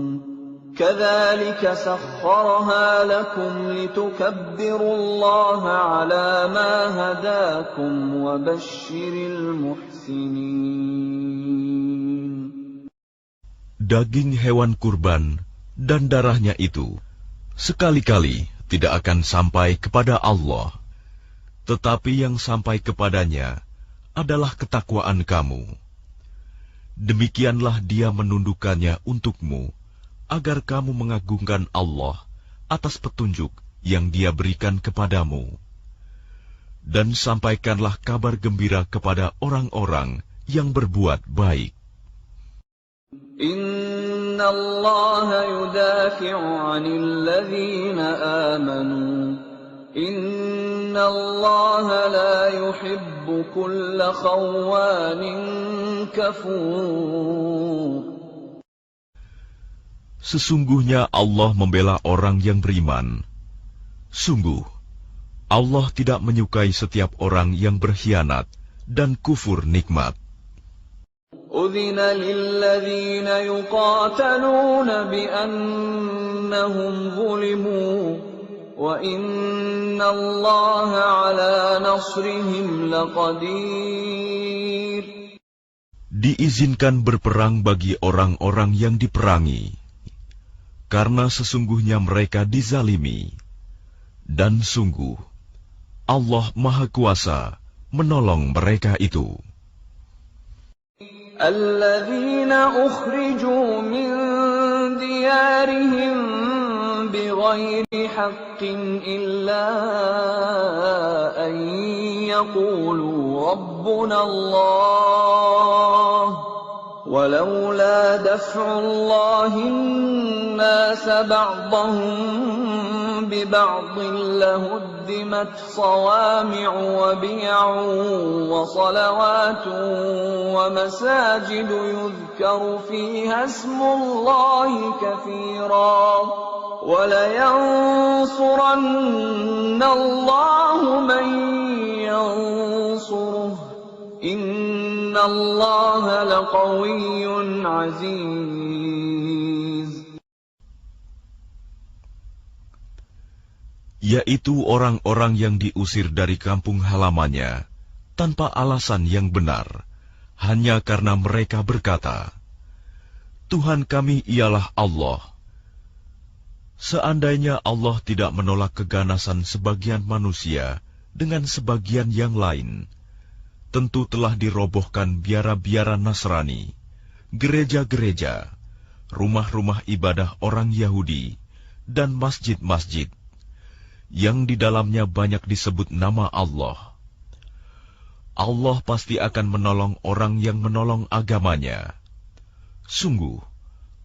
كَذَلِكَ سَخَّرَهَا لَكُمْ لِتُكَبِّرُوا اللَّهَ عَلَى مَا هَدَاكُمْ وَبَشِّرِ الْمُحْسِنِينَ. Daging hewan kurban dan darahnya itu sekali-kali tidak akan sampai kepada Allah, tetapi yang sampai kepadanya adalah ketakwaan kamu. Demikianlah Dia menundukkannya untukmu, agar kamu mengagungkan Allah atas petunjuk yang Dia berikan kepadamu. Dan sampaikanlah kabar gembira kepada orang-orang yang berbuat baik. Inna Allah yudafi'u 'anil ladzina amanu. Inna Allah la yuhibbu kulla khawanin kafur. Sesungguhnya Allah membela orang yang beriman. Sungguh, Allah tidak menyukai setiap orang yang berkhianat dan kufur nikmat. أذن للذين يقاتلون بأنهم ظلموا وإن الله على نصرهم لقدير. Diizinkan berperang bagi orang-orang yang diperangi, karena sesungguhnya mereka dizalimi, dan sungguh Allah Maha Kuasa menolong mereka itu. الذين أخرجوا من ديارهم بغير حق إلا أن يقولوا ربنا الله ولولا دفع الله الناس بعضهم ببعض لهدمت صوامع وبيع وصلوات ومساجد يذكر فيها اسم الله كثيرا ولينصرن الله من ينصره إن الله لقوي عزيز. Yaitu orang-orang yang diusir dari kampung halamannya tanpa alasan yang benar, hanya karena mereka berkata, Tuhan kami ialah Allah. Seandainya Allah tidak menolak keganasan sebagian manusia dengan sebagian yang lain, tentu telah dirobohkan biara-biara Nasrani, gereja-gereja, rumah-rumah ibadah orang Yahudi, dan masjid-masjid, yang di dalamnya banyak disebut nama Allah. Allah pasti akan menolong orang yang menolong agamanya. Sungguh,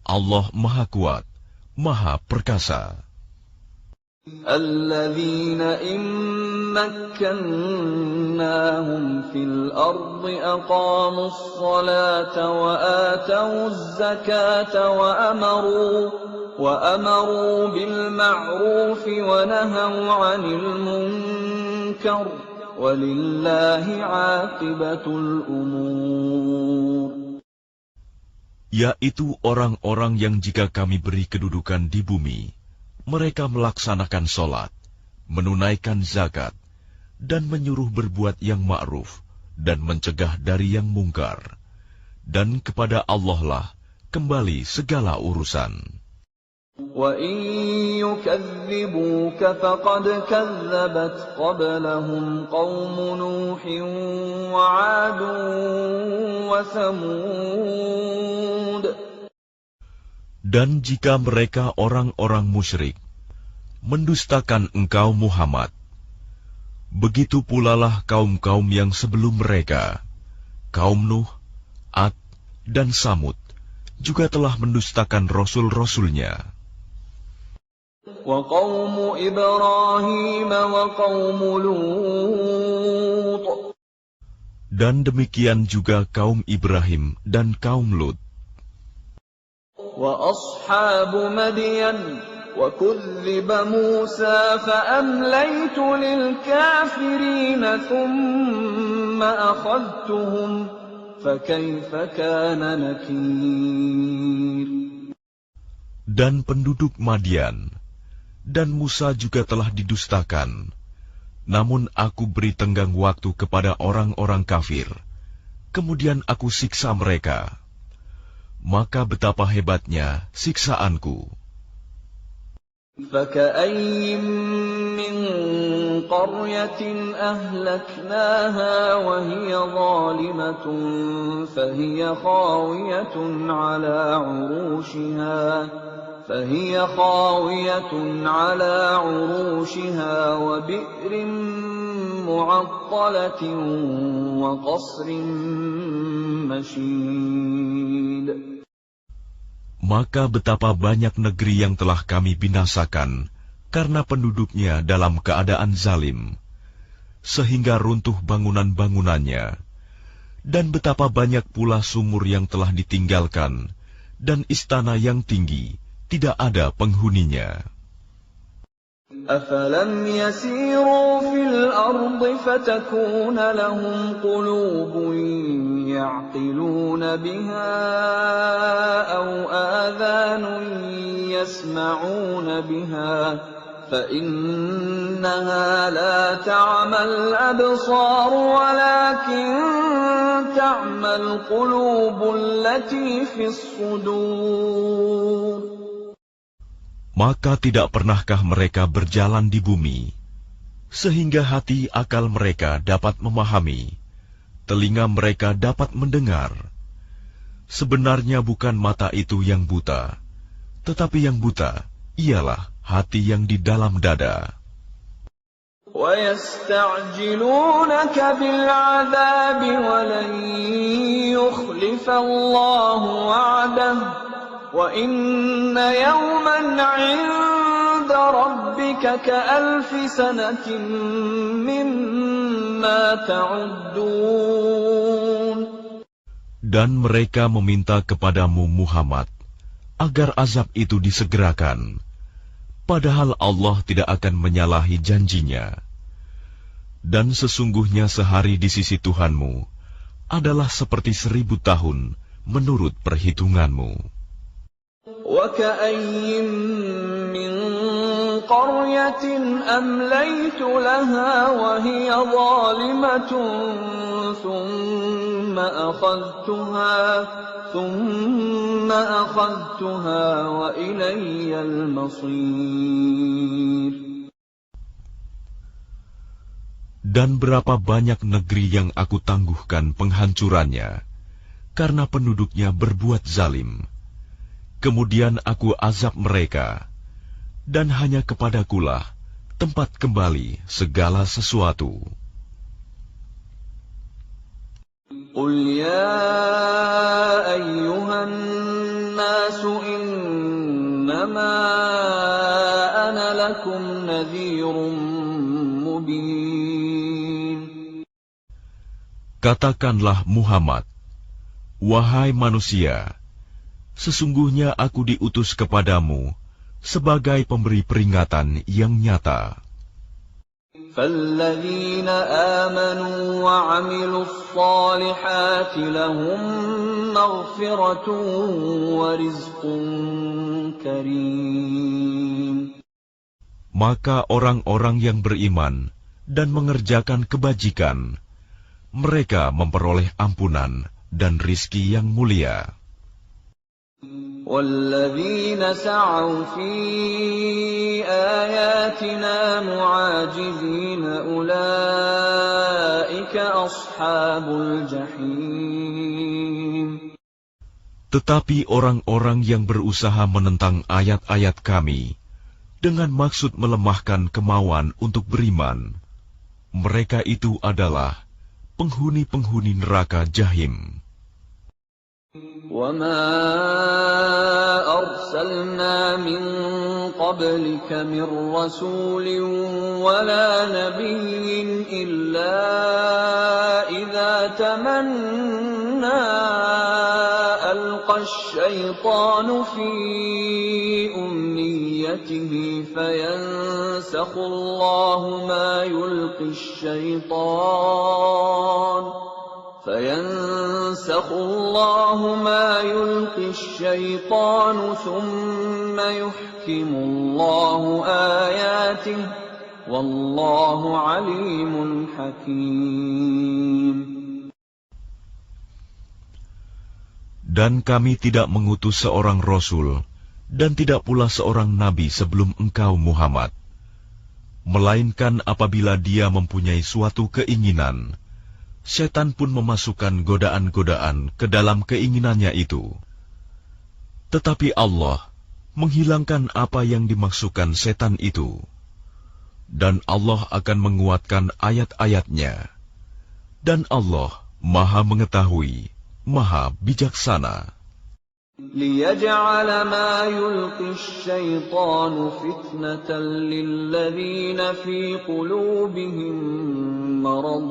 Allah Maha Kuat, Maha Perkasa. الذين إن مكناهم في الأرض أقاموا الصلاة وآتوا الزكاة وأمروا بالمعروف ونهوا عن المنكر ولله عاقبة الأمور. Yaitu orang-orang yang jika kami beri kedudukan di bumi, mereka melaksanakan sholat, menunaikan zakat, dan menyuruh berbuat yang ma'ruf, dan mencegah dari yang mungkar. Dan kepada Allah lah kembali segala urusan. وَإِن يُكَذِّبُوكَ فَقَدْ كَذَّبَتْ قَبْلَهُمْ قَوْمُ نُوحٍ وَعَادٌ وَثَمُودُ. Dan jika mereka orang-orang musyrik mendustakan engkau Muhammad, begitu pula lah kaum-kaum yang sebelum mereka, kaum Nuh, Ad, dan Samud, juga telah mendustakan rasul-rasulnya. وَقَوْمُ إِبْرَاهِيمَ وَقَوْمُ لُوطٍ. Dan demikian juga kaum Ibrahim dan kaum Lut. وَأَصْحَابُ مَدْيَنَ وَكُذِّبَ مُوسَى فَأَمْلَيْتُ لِلْكَافِرِينَ ثُمَّ أَخَذْتُهُمْ فَكَيْفَ كَانَ نَكِيرِ. Dan penduduk Madian dan Musa juga telah didustakan. Namun aku beri tenggang waktu kepada orang-orang kafir, kemudian aku siksa mereka. Maka betapa hebatnya siksaanku. فَكَأَيِّن مِّن قَرْيَةٍ أَهْلَكْنَاهَا وَهِيَ ظَالِمَةٌ فَهِيَ خَاوِيَةٌ عَلَى عُرُوشِهَا وَبِئْرٍ مُّعَطَّلَةٍ وَقَصْرٍ مَّشِيدٍ. Maka betapa banyak negeri yang telah kami binasakan karena penduduknya dalam keadaan zalim, sehingga runtuh bangunan-bangunannya, dan betapa banyak pula sumur yang telah ditinggalkan, dan istana yang tinggi tidak ada penghuninya. أَفَلَمْ يَسِيرُوا فِي الْأَرْضِ فَتَكُونَ لَهُمْ قُلُوبٌ يَعْقِلُونَ بِهَا أَوْ آذَانٌ يَسْمَعُونَ بِهَا فَإِنَّهَا لَا تَعْمَى الْأَبْصَارُ وَلَكِن تَعْمَى الْقُلُوبُ الَّتِي فِي الصُّدُورِ. Maka tidak pernahkah mereka berjalan di bumi, sehingga hati akal mereka dapat memahami, telinga mereka dapat mendengar. Sebenarnya bukan mata itu yang buta, tetapi yang buta ialah hati yang di dalam dada. وَيَسْتَعْجِلُونَكَ بِالْعَذَابِ وَلَن يُخْلِفَ اللَّهُ وَعْدَهُ وَإِنَّ يَوْمًا عِندَ رَبِّكَ كَأَلْفِ سَنَةٍ مِّمَّا تَعُدُّونَ. Dan mereka meminta kepadamu Muhammad agar azab itu disegerakan, padahal Allah tidak akan menyalahi janjinya. Dan sesungguhnya sehari di sisi Tuhanmu adalah seperti 1000 tahun menurut perhitunganmu. وَكَأَيِّن مِّن قَرْيَةٍ أَمْلَيْتُ لَهَا وَهِيَ ظَالِمَةٌ ثُمَّ أَخَذْتُهَا وَإِلَيَّ الْمَصِيرُ. Dan berapa banyak negeri yang aku tangguhkan penghancurannya, karena penduduknya berbuat zalim. kemudian aku azab mereka, dan hanya kepadakulah tempat kembali segala sesuatu. Qul ya ayyuhan nasu innama ana lakum nadhirun mubin. Katakanlah Muhammad, wahai manusia, sesungguhnya aku diutus kepadamu sebagai pemberi peringatan yang nyata. فَالَّذِينَ آمَنُوا وَعَمِلُوا الصَّالِحَاتِ لَهُم مَّغْفِرَةٌ وَرِزْقٌ كَرِيمٌ. Maka orang-orang yang beriman dan mengerjakan kebajikan, mereka memperoleh ampunan dan rizki yang mulia. وَالَّذِينَ سَعَوْا فِي آيَاتِنَا مُعَاجِزِينَ أُولَئِكَ أَصْحَابُ الْجَحِيمِ. Tetapi orang-orang yang berusaha menentang ayat-ayat kami dengan maksud melemahkan kemauan untuk beriman, mereka itu adalah penghuni-penghuni neraka Jahim. وَمَا أَرْسَلْنَا مِن قَبْلِكَ مِن رَّسُولٍ وَلَا نَبِيٍّ إِلَّا إِذَا تَمَنَّىٰ أَلْقَى الشَّيْطَانُ فِي أُمْنِيَّتِهِ فَيَنسَخُ اللَّهُ مَا يُلْقِي الشَّيْطَانُ ثُمَّ يُحْكِمُ اللَّهُ آيَاتِهِ وَاللَّهُ عَلِيمٌ حَكِيمٌ. Dan kami tidak mengutus seorang Rasul dan tidak pula seorang Nabi sebelum engkau Muhammad, melainkan apabila dia mempunyai suatu keinginan, setan pun memasukkan godaan-godaan ke dalam keinginannya itu. Tetapi Allah menghilangkan apa yang dimaksudkan setan itu, dan Allah akan menguatkan ayat-ayatnya, dan Allah Maha Mengetahui, Maha Bijaksana. لِيَجْعَلَ مَا يُلْقِي الشَّيْطَانُ فِتْنَةً لِّلَّذِينَ فِي قُلُوبِهِم مَّرَضٌ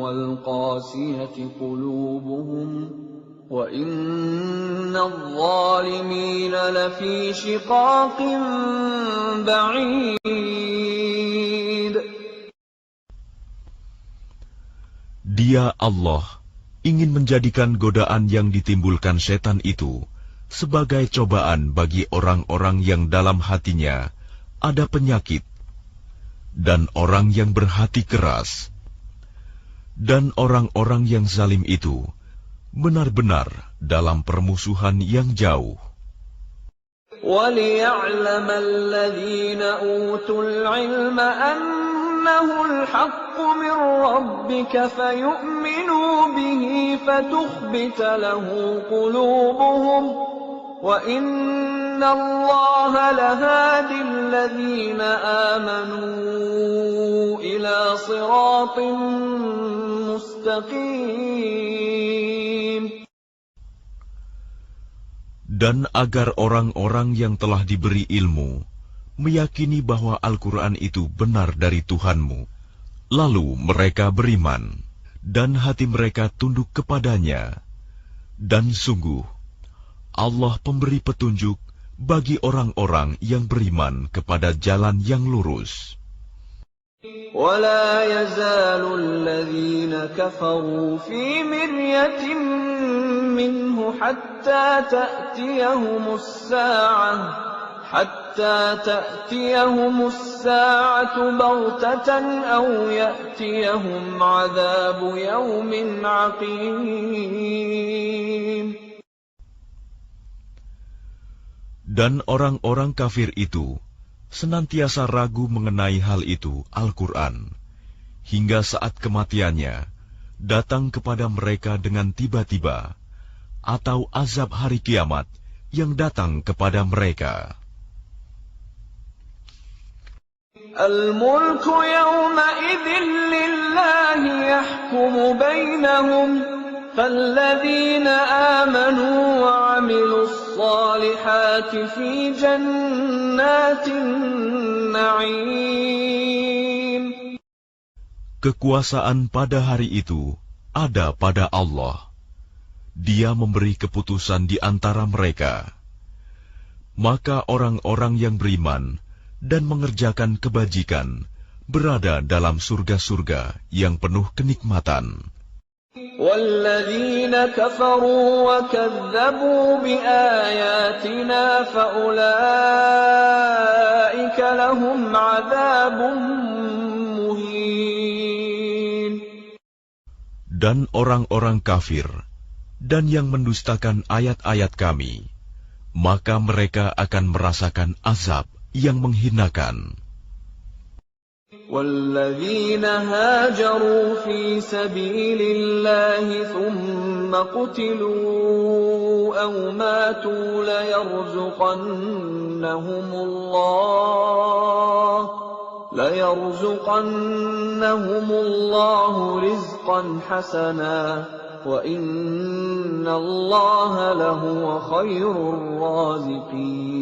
وَالْقَاسِيَةِ قُلُوبُهُمْ وَإِنَّ الظَّالِمِينَ لَفِي شِقَاقٍ بَعِيدٍ. Dia Allah ingin menjadikan godaan yang ditimbulkan setan itu sebagai cobaan bagi orang-orang yang dalam hatinya ada penyakit, dan orang yang berhati keras, dan orang-orang yang zalim itu benar-benar dalam permusuhan yang jauh. وَلِيَعْلَمَ الَّذِينَ أُوتُوا الْعِلْمَ أَنَّهُ الْحَقُّ مِنْ رَبِّكَ فَيُؤْمِنُوا بِهِ فَتُخْبِتَ لَهُ قُلُوبُهُمْ وَإِنَّ اللَّهَ لَهَادِ الَّذِينَ آمَنُوا إِلَى صِرَاطٍ مُسْتَقِيمٍ. Dan agar orang-orang yang telah diberi ilmu meyakini bahwa Al-Quran itu benar dari Tuhanmu, lalu mereka beriman, dan hati mereka tunduk kepadanya. Dan sungguh, Allah pemberi petunjuk bagi orang-orang yang beriman kepada jalan yang lurus. وَلَا يَزَالُ الَّذِينَ كَفَرُوا فِي مِرْيَةٍ مِّنْهُ حَتَّى تَأْتِيَهُمُ السَّاعَةُ بَغْتَةً أَوْ يَأْتِيَهُمْ عَذَابُ يَوْمٍ عَقِيمٍ. Dan orang-orang kafir itu senantiasa ragu mengenai hal itu, Al-Quran, hingga saat kematiannya datang kepada mereka dengan tiba-tiba, atau azab hari kiamat yang datang kepada mereka. Al-mulku yawma'idhin lillahi yahkumu bainahum فالذين آمنوا وعملوا الصالحات في جنات النعيم. Kekuasaan pada hari itu ada pada Allah. Dia memberi keputusan di antara mereka. Maka orang-orang yang beriman dan mengerjakan kebajikan berada dalam surga-surga yang penuh kenikmatan. وَالَّذِينَ كَفَرُوا وَكَذَّبُوا بِآيَاتِنَا فَأُولَئِكَ لَهُمْ عَذَابٌ مُهِينٌ. Dan orang-orang kafir dan yang mendustakan ayat-ayat kami, maka mereka akan merasakan azab yang menghinakan. وَالَّذِينَ هَاجَرُوا فِي سَبِيلِ اللَّهِ ثُمَّ قُتِلُوا أَوْ مَاتُوا لَيَرْزُقَنَّهُمُ اللَّهُ رِزْقًا حَسَنًا وَإِنَّ اللَّهَ لَهُوَ خَيْرُ الرَّازِقِينَ.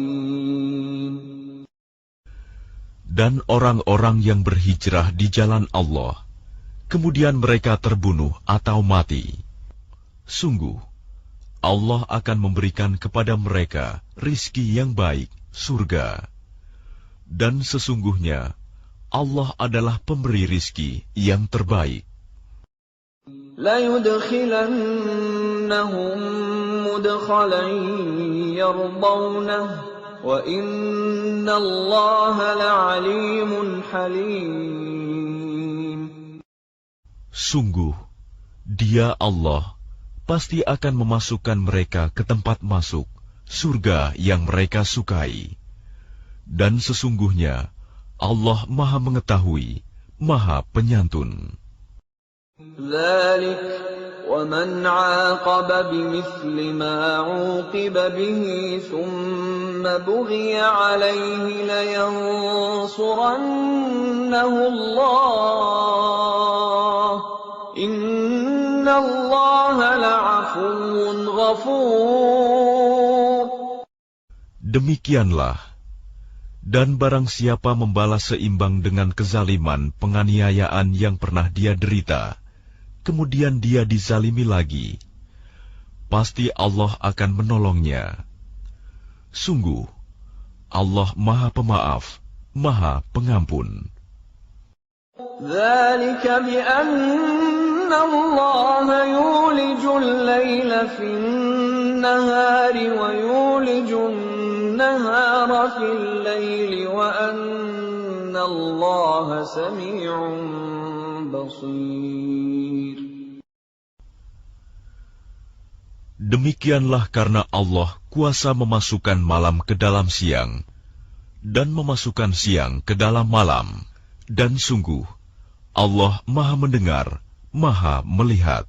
Dan orang-orang yang berhijrah di jalan Allah, kemudian mereka terbunuh atau mati. Sungguh, Allah akan memberikan kepada mereka rizki yang baik, surga. Dan sesungguhnya, Allah adalah pemberi rizki yang terbaik. لَيُدْخِلَنَّهُمْ مُدْخَلًا يَرْضَوْنَهُ وَإِنَّ اللَّهَ لَعَلِيمٌ حَلِيمٌ. Sungguh, Dia Allah pasti akan memasukkan mereka ke tempat masuk, surga yang mereka sukai. Dan sesungguhnya, Allah Maha Mengetahui, Maha Penyantun. ذَلِكَ وَمَنْ عَاقَبَ بِمِثْلِ مَا عُوقِبَ بِهِ ثُمَّ بُغِيَ عَلَيْهِ لَيَنصُرَنَّهُ اللَّهُ إِنَّ اللَّهَ لَعَفُوٌّ غَفُورٌ. Demikianlah, dan barang siapa membalas seimbang dengan kezaliman penganiayaan yang pernah dia derita, kemudian dia dizalimi lagi, pasti Allah akan menolongnya. Sungguh, Allah Maha Pemaaf, Maha Pengampun. ذَلِكَ بِأَنَّ اللَّهَ يُولِجُ اللَّيْلَ فِي النَّهَارِ وَيُولِجُ النَّهَارَ فِي اللَّيْلِ وَأَنَّ اللَّهَ سَمِيعٌ بَصِيرٌ. Demikianlah karena Allah kuasa memasukkan malam ke dalam siang, dan memasukkan siang ke dalam malam, dan sungguh, Allah Maha Mendengar, Maha Melihat.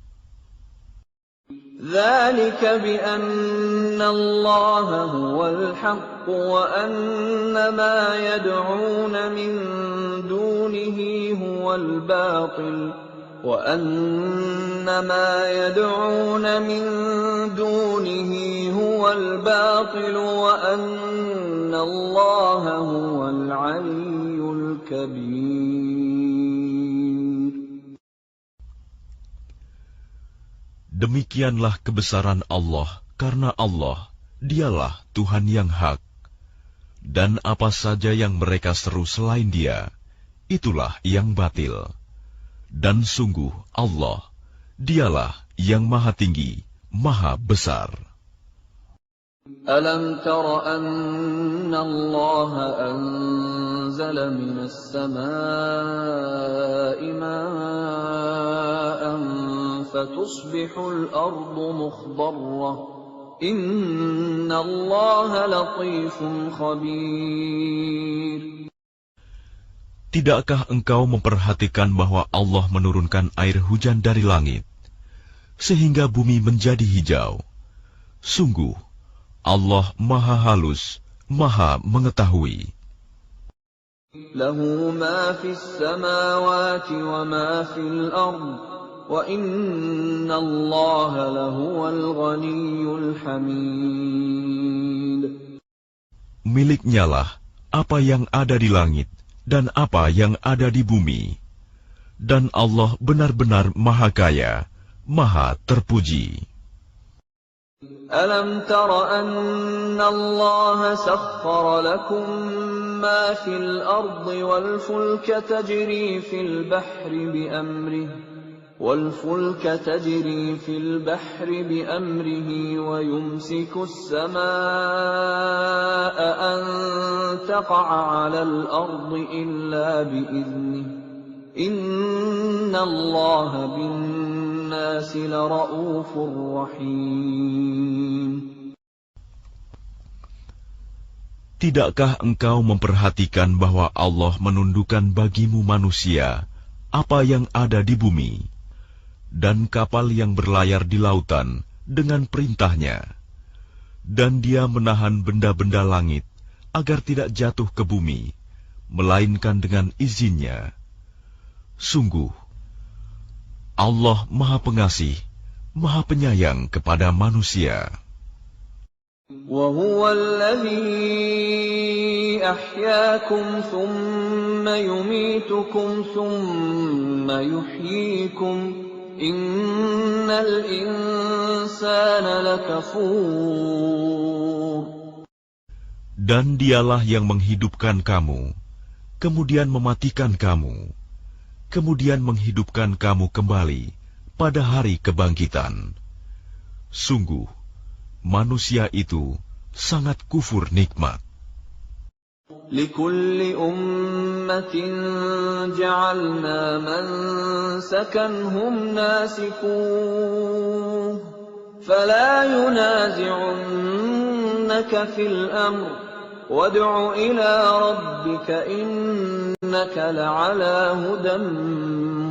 ذَلِكَ بِأَنَّ اللَّهَ هُوَ الْحَقُّ وَأَنَّ مَا يَدْعُونَ مِن دُونِهِ هُوَ الْبَاطِلُ وَأَنَّ مَا يَدْعُونَ مِن دُونِهِ هُوَ الْبَاطِلُ وَأَنَّ اللَّهَ هُوَ الْعَلِيُّ الْكَبِيرُ. Demikianlah kebesaran Allah, karena Allah, Dialah Tuhan yang hak. Dan apa saja yang mereka seru selain Dia, itulah yang batil. Dan sungguh Allah, Dialah yang Maha Tinggi, Maha Besar. أَلَمْ تَرَ أَنَّ اللَّهَ أَنزَلَ مِنَ السَّمَاءِ مَاءً فَتُصْبِحُ الْأَرْضُ مُخْضَرَّةً إِنَّ اللَّهَ لَطِيفٌ خَبِيرٌ. Tidakkah engkau memperhatikan bahwa Allah menurunkan air hujan dari langit, sehingga bumi menjadi hijau? Sungguh, Allah Maha Halus, Maha Mengetahui. Lahu ma fis samawati wa ma fil ard, wa inna Allaha lahuwal ghaniyyul hamid. Miliknyalah apa yang ada di langit dan apa yang ada di bumi. Dan Allah benar-benar Maha Kaya, Maha Terpuji. Alam tara anna Allah sakhkhara lakum ma fil ardi wal fulka tajri fil bahri bi amrihi والفلك تجري في البحر بأمره ويمسك السماء أن تقع على الأرض إلا بإذنه إن الله بالناس لرءوف رحيم. Tidakkah engkau memperhatikan bahwa Allah menundukkan bagimu manusia apa yang ada di bumi, dan kapal yang berlayar di lautan dengan perintahnya, dan Dia menahan benda-benda langit agar tidak jatuh ke bumi, melainkan dengan izinnya. Sungguh, Allah Maha Pengasih, Maha Penyayang kepada manusia. وَهُوَ الَّذِي أَحْيَاكُمْ ثُمَّ يُمِيتُكُمْ ثُمَّ يُحْيِيكُمْ إِنَّ الْإِنسَانَ لَكَفُورٌ. Dan Dialah yang menghidupkan kamu, kemudian mematikan kamu, kemudian menghidupkan kamu kembali pada hari kebangkitan. Sungguh, manusia itu sangat kufur nikmat. لِكُلِّ أُمَّةٍ جَعَلْنَا مَنسَكًا هُمْ نَاسِكُوهُ فَلَا يُنَازِعُنَّكَ فِي الْأَمْرِ وَادْعُ إِلَى رَبِّكَ إِنَّكَ لَعَلَى هُدًى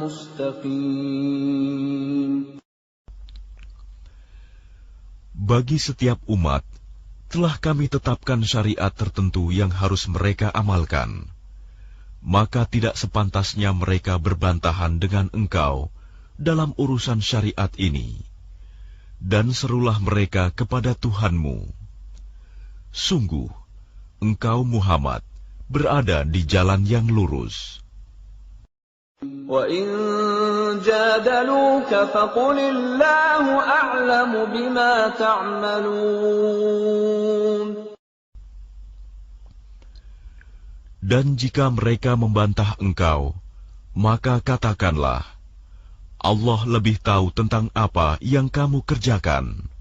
مُسْتَقِيمٍ. Bagi setiap umat, telah kami tetapkan syariat tertentu yang harus mereka amalkan. Maka tidak sepantasnya mereka berbantahan dengan engkau dalam urusan syariat ini. Dan serulah mereka kepada Tuhanmu. Sungguh, engkau Muhammad berada di jalan yang lurus. وَإِن جَادَلُوكَ فَقُلِ اللَّهُ أَعْلَمُ بِمَا تَعْمَلُونَ. Dan jika mereka membantah engkau, maka katakanlah, Allah lebih tahu tentang apa yang kamu kerjakan.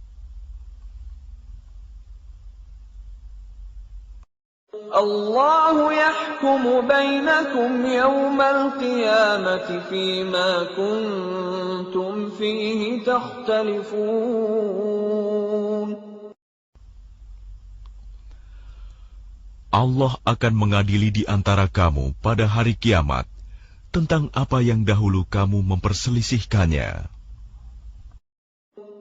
الله يحكم بينكم يوم القيامة فيما كنتم فيه تختلفون. Allah akan mengadili di antara kamu pada hari kiamat tentang apa yang dahulu kamu memperselisihkannya.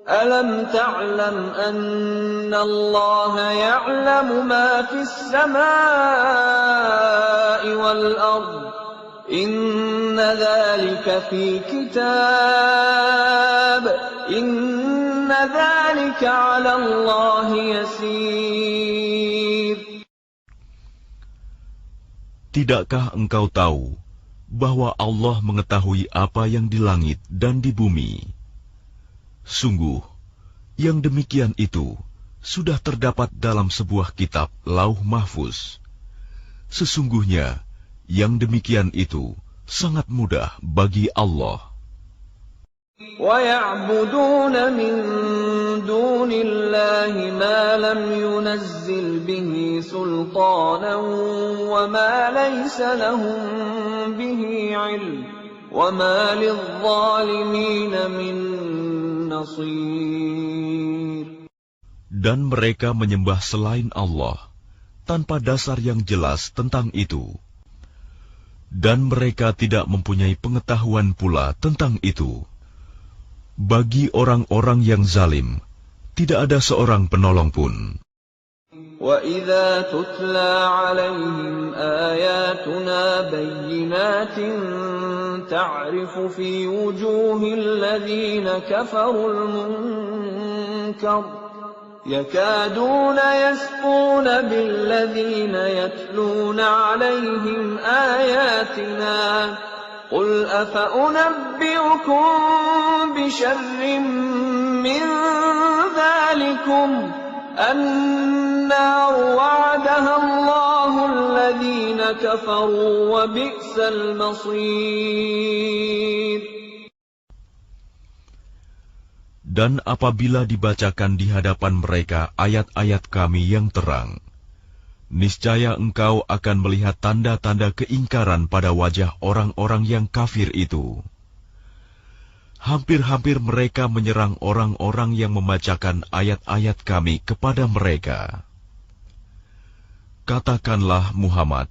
أَلَمْ تَعْلَمْ أَنَّ اللَّهَ يَعْلَمُ مَا فِي السَّمَاءِ وَالْأَرْضِ إِنَّ ذَلِكَ فِي كِتَابٍ إِنَّ ذَلِكَ عَلَى اللَّهِ يَسِيرٌ. Tidakkah engkau tahu bahwa Allah mengetahui apa yang di langit dan di bumi? Sungguh, yang demikian itu sudah terdapat dalam sebuah kitab Lauh Mahfuz. Sesungguhnya, yang demikian itu sangat mudah bagi Allah. وَيَعْبُدُونَ مِن دُونِ اللَّهِ مَا لَمْ يُنَزِّلْ بِهِ سُلْطَانًا وَمَا لَيْسَ لَهُم بِهِ عِلْمٌ وَمَا لِلظَّالِمِينَ مِن نَّصِيرٍ. Dan mereka menyembah selain Allah tanpa dasar yang jelas tentang itu. Dan mereka tidak mempunyai pengetahuan pula tentang itu. Bagi orang-orang yang zalim, tidak ada seorang penolong pun. وَإِذَا تُتْلَى عَلَيْهِمْ آيَاتُنَا بَيِّنَاتٍ تَعْرِفُ فِي وُجُوهِ الَّذِينَ كَفَرُوا الْمُنكَرَ يَكَادُونَ يَسْطُونَ بِالَّذِينَ يَتْلُونَ عَلَيْهِمْ آيَاتِنَا قُلْ أَفَأُنَبِّئُكُم بِشَرٍّ مِّن ذَلِكُمْ النَّارُ وَعَدَهَا اللَّهُ الَّذِينَ كَفَرُوا وَبِئْسَ الْمَصِيرُ. Dan apabila dibacakan di hadapan mereka ayat-ayat Kami yang terang, niscaya engkau akan melihat tanda-tanda keingkaran pada wajah orang-orang yang kafir itu. Hampir-hampir mereka menyerang orang-orang yang membacakan ayat-ayat Kami kepada mereka. Katakanlah Muhammad,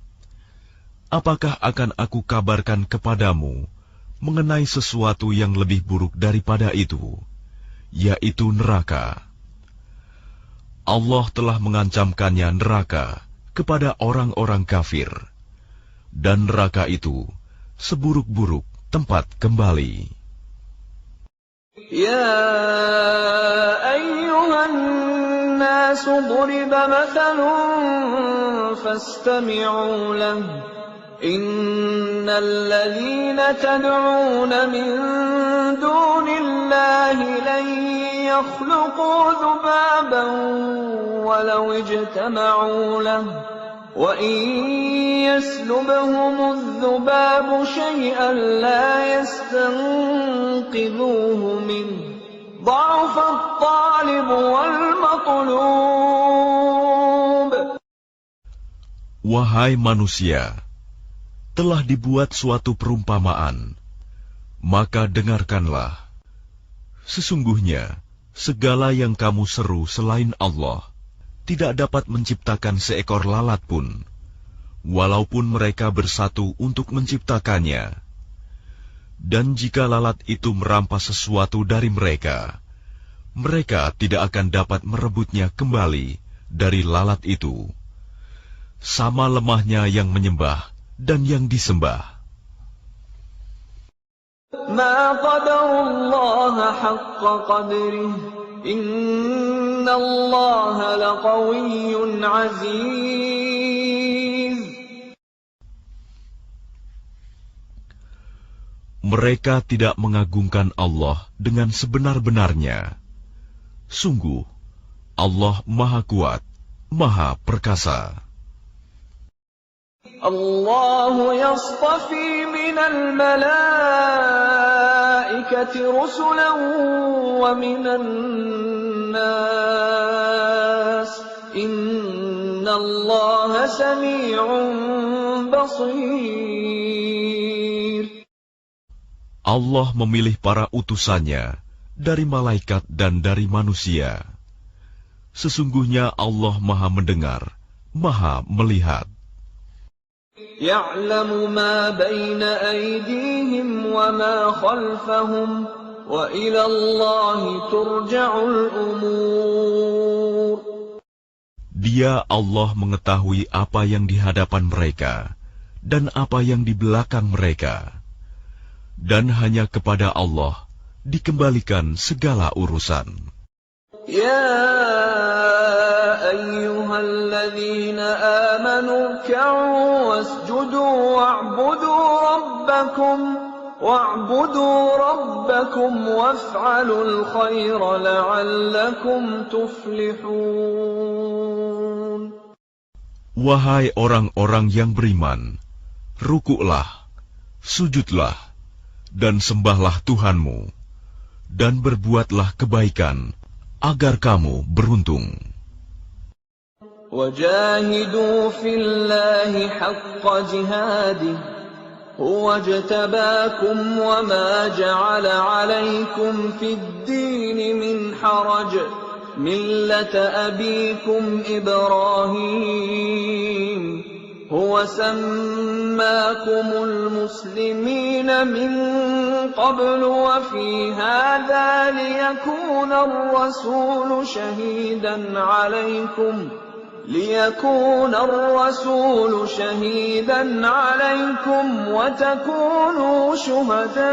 apakah akan aku kabarkan kepadamu mengenai sesuatu yang lebih buruk daripada itu, yaitu neraka? Allah telah mengancamkannya neraka kepada orang-orang kafir, dan neraka itu seburuk-buruk tempat kembali. يَا أَيُّهَا النَّاسُ ضُرِبَ مَثَلٌ فَاسْتَمِعُوا لَهُ إِنَّ الَّذِينَ تَدْعُونَ مِن دُونِ اللَّهِ لَن يَخْلُقُوا ذُبَابًا وَلَوِ اجْتَمَعُوا لَهُ وَإِن يَسْلُبْهُمُ الذُّبَابُ شَيْئًا لَّا يَسْتَنقِذُوهُ مِنْهُ ضَعُفَ الطَّالِبُ وَالْمَطْلُوبُ. Wahai manusia, telah dibuat suatu perumpamaan, maka dengarkanlah. Sesungguhnya, segala yang kamu seru selain Allah tidak dapat menciptakan seekor lalat pun, walaupun mereka bersatu untuk menciptakannya. Dan jika lalat itu merampas sesuatu dari mereka, mereka tidak akan dapat merebutnya kembali dari lalat itu. Sama lemahnya yang menyembah dan yang disembah. مَا قَدَرُوا اللَّهَ حَقَّ قَدْرِهِ إِنَّ اللَّهَ لَقَوِيٌّ عَزِيزٌ. Mereka tidak mengagungkan Allah dengan sebenar-benarnya. Sungguh, Allah Maha Kuat, Maha Perkasa. الله يصطفي من الملائكة رسلا ومن الناس إن الله سميع بصير. Allah memilih para utusannya dari malaikat dan dari manusia. Sesungguhnya Allah Maha mendengar, Maha melihat. يَعْلَمُ مَا بَيْنَ أَيْدِيهِمْ وَمَا خَلْفَهُمْ وَإِلَى اللَّهِ تُرْجَعُ الْأُمُورُ. Dia Allah mengetahui apa yang di hadapan mereka dan apa yang di belakang mereka. Dan hanya kepada Allah dikembalikan segala urusan. يَا أَيُّهَا الَّذِينَ آمَنُوا ارْكَعُوا وَاسْجُدُوا وَاعْبُدُوا رَبَّكُمْ وَافْعَلُوا الْخَيْرَ لَعَلَّكُمْ تُفْلِحُونَ. Wahai orang-orang yang beriman, rukuklah, sujudlah, dan sembahlah Tuhanmu, dan berbuatlah kebaikan, agar kamu beruntung. وَجَاهِدُوا فِي اللَّهِ حَقَّ جِهَادِهِ هُوَ اجْتَبَاكُمْ وَمَا جَعَلَ عَلَيْكُمْ فِي الدِّينِ مِنْ حَرَجٍ مِلَّةَ أَبِيكُمْ إِبْرَاهِيمَ هُوَ سَمَّاكُمُ الْمُسْلِمِينَ مِنْ قَبْلُ وَفِي هَذَا لِيَكُونَ الرَّسُولُ شَهِيدًا عَلَيْكُمْ ليكون الرسول شهيدا عليكم وتكونوا شهداء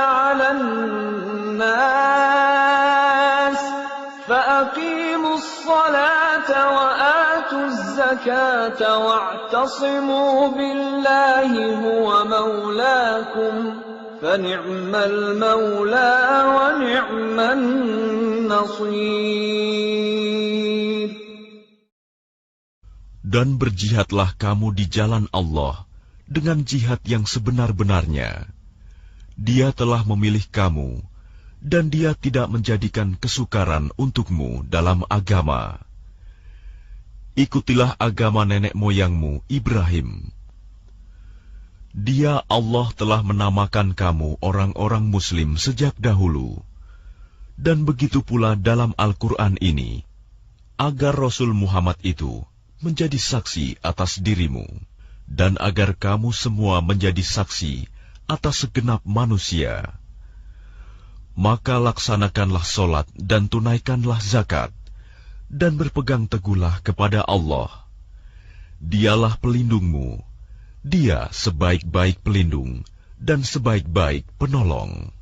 على الناس فأقيموا الصلاة وآتوا الزكاة واعتصموا بالله هو مولاكم فنعم المولى ونعم النصير. Dan berjihadlah kamu di jalan Allah dengan jihad yang sebenar-benarnya. Dia telah memilih kamu, dan Dia tidak menjadikan kesukaran untukmu dalam agama. Ikutilah agama nenek moyangmu Ibrahim. Dia Allah telah menamakan kamu orang-orang Muslim sejak dahulu, dan begitu pula dalam Al-Quran ini, agar Rasul Muhammad itu menjadi saksi atas dirimu, dan agar kamu semua menjadi saksi atas segenap manusia. Maka laksanakanlah solat dan tunaikanlah zakat, dan berpegang teguhlah kepada Allah. Dialah pelindungmu, Dia sebaik-baik pelindung dan sebaik-baik penolong.